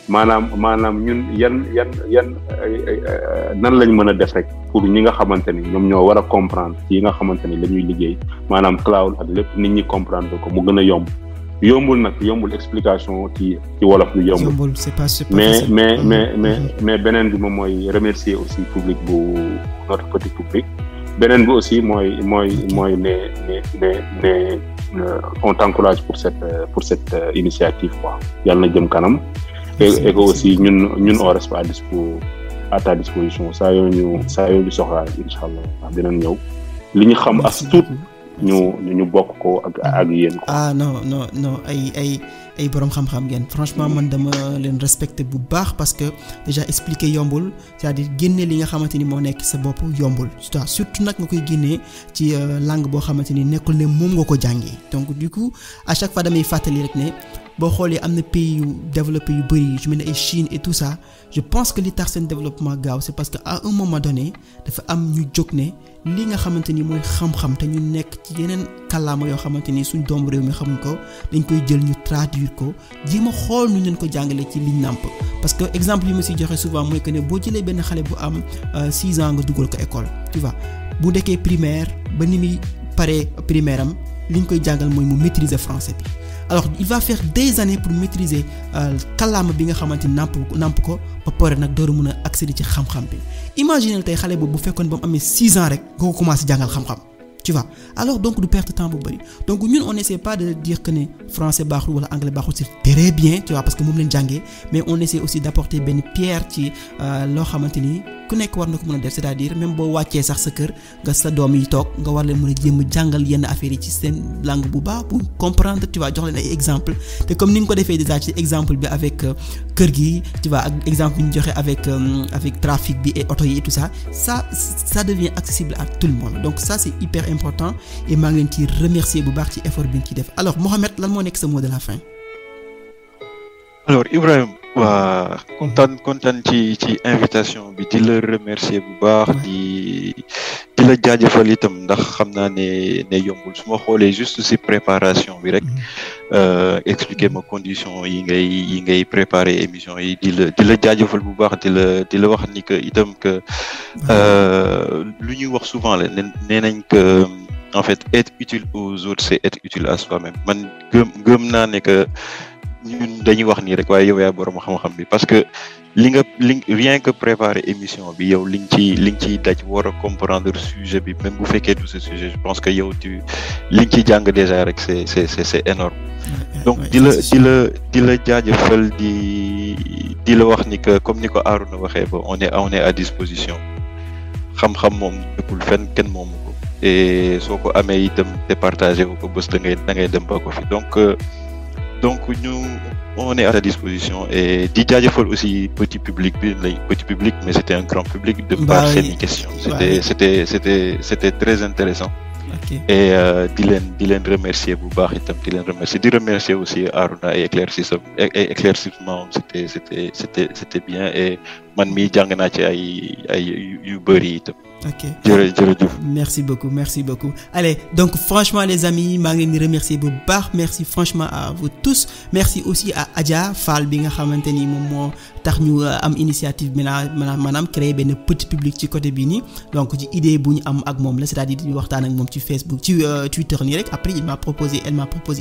B: maanaam ñun yan nan lañ mën a def rek pour ñi nga xamante ni ñoom ñoo war a comprendre ci yi nga xamante ni la ñuy liggéey maanaam cloud ak lépp nit ñi comprendre ko mu gën a yombul explication ci wolof lu yombul mais beneen bi moom mooy remercier aussi public bu notre petit public beneen bi aussi mooy ne on t'encourage pour cette initiative quoi yàlla na jëm kanam et que aussi ñun on reste à ta disposition saa yoo ñu soxlaa inshallah dinañ ñëw li ñu xam as tuut ñu bokk ko ak yéen ko
A: non ay borom xam-xam ngeen franchement man dama leen respecter bu baax parce que déjà expliquer yombul c'est-à-dire génne li nga xamante ni moo nekk sa bopp yombul surtout nag nga koy génnee ci langue boo xamante ni nekkul ne moom nga ko jàngee donc du coup à chaque fois damay fàttali rek ne boo xoolee am na pays yu développé yu bari yu mel ne ay Chine et tout ça je pense que li tax seen développement gaaw c'est parce que à un moment donné dafa am ñu jóg ne li nga xamante ni mooy xam-xam te ñu nekk ci yeneen kàllaama yoo xamante ni suñ doomu réew mi xamuñ ko dañ koy jël ñu traduire ko jéem a xool nu leen ko jàngale ci liñ nàmp parce que exemple yi ma si joxe souvent mooy que ne boo jëlee benn xale bu am 6 ans nga dugal ko école tu vois bu nekkee primaire ba ni muy paree primaire am li ñu koy jàngal mooy mu maîtriser français bi alors il va faire des années pour maîtriser kàllaama bi nga xamante ni nàmp ko ba pare nag door a mën a accéder ci xam-xam bi imagine tey xale boobu bu fekkoon ba mu amee 6 ans rek nga ko commencé jàngal xam-xam tu vois alors donc du perte temps bu bari donc ñun on essaie pas de dire que ne français baaxul wala anglais baaxul c'est très bien tu vois parce que moom leen jàngee mais on essaie aussi d'apporter benn pierre ci loo xamante ni ku nekk war na ko mën a def c'est-à-dire même boo wàccee sax sa kër nga sa doom yi toog nga war leen mën a jéem a jàngal yenn affaires yi ci seen langue bu baax pour comprendre tu vois jox leen ay exemple te comme ni nga ko defee déjà ci exemple bi avec kër gi tu vois ak exemple bi ñu joxe avec trafic bi et auto yi et tout ça ça devient accessible à tout le monde donc ça c'est hyper important et maa ngi leen ci remercier bu baax ci effort bi nga ciy def alors Mohamed lan moo nekk sa mot de la fin.
C: alors Ibrahima waa kontaan ci invitation bi di la remercier bu baax di la jaajëfal itam ndax xam naa ne yombul su ma xoolee juste ci préparation bi rek expliquer ma condition yi ngay préparer émission yi di la jaajëfal bu baax di la wax ni que itam que lu ñuy wax souvent la nee nañ que en fait être utile aux autres c'est être utile à soi-même man gëm naa ne que ñun dañuy wax nii rek waaye yow yaa borom xam-xam bi parce que li rien que préparer émission bi yow li nga ciy daj war a comprendre sujet bi même bu fekkee du ce sujet je pense que yow li nga ciy jàng déjà rek c'est énorme donc di la jaajëfal di la wax ni que comme ni ko Arouna waxee ba on est à disposition xam-xam moom dëkkul fenn kenn moomu ko et soo ko amee itam te partagé ko bés da ngay dem ba ko fi donc on est à ta disposition et di jaajëfal aussi petit public mais c'était un grand public de par ces questions c'était très intéressant
A: okay.
C: Et di leen remercier bu baax itam di remercier aussi Arouna et éclaircissement c'était bien et man mi jàng naa ci ay yu bëri itam.
A: ok
C: jërëjëf
A: merci beaucoup allez donc franchement les amis maa ngi leen di remercier bu baax merci franchement à vous tous merci aussi à Adja Fall bi nga xamante ni moom moo tax ñu am initiative maanaam créer benn petit public ci côté bii nii donc ci idée bu ñu am ak moom la c'est-à-dire di waxtaan ak moom ci Facebook ci Twitter nii rek après elle m'a proposé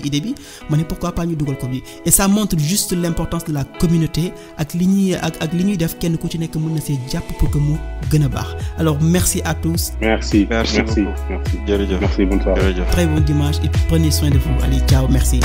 A: idée bi ma ne pourquoi pas ñu dugal ko bi et ça montre juste l'importance de la communauté ak li ñuy def kenn ku ci nekk mën na see jàpp pour que mu gën a baax alors merci à tous.
B: Merci.
C: Jërëjëf.
B: Merci, bonne soirée.
A: Très bon dimanche et prenez soin de vous. Allez, ciao, merci.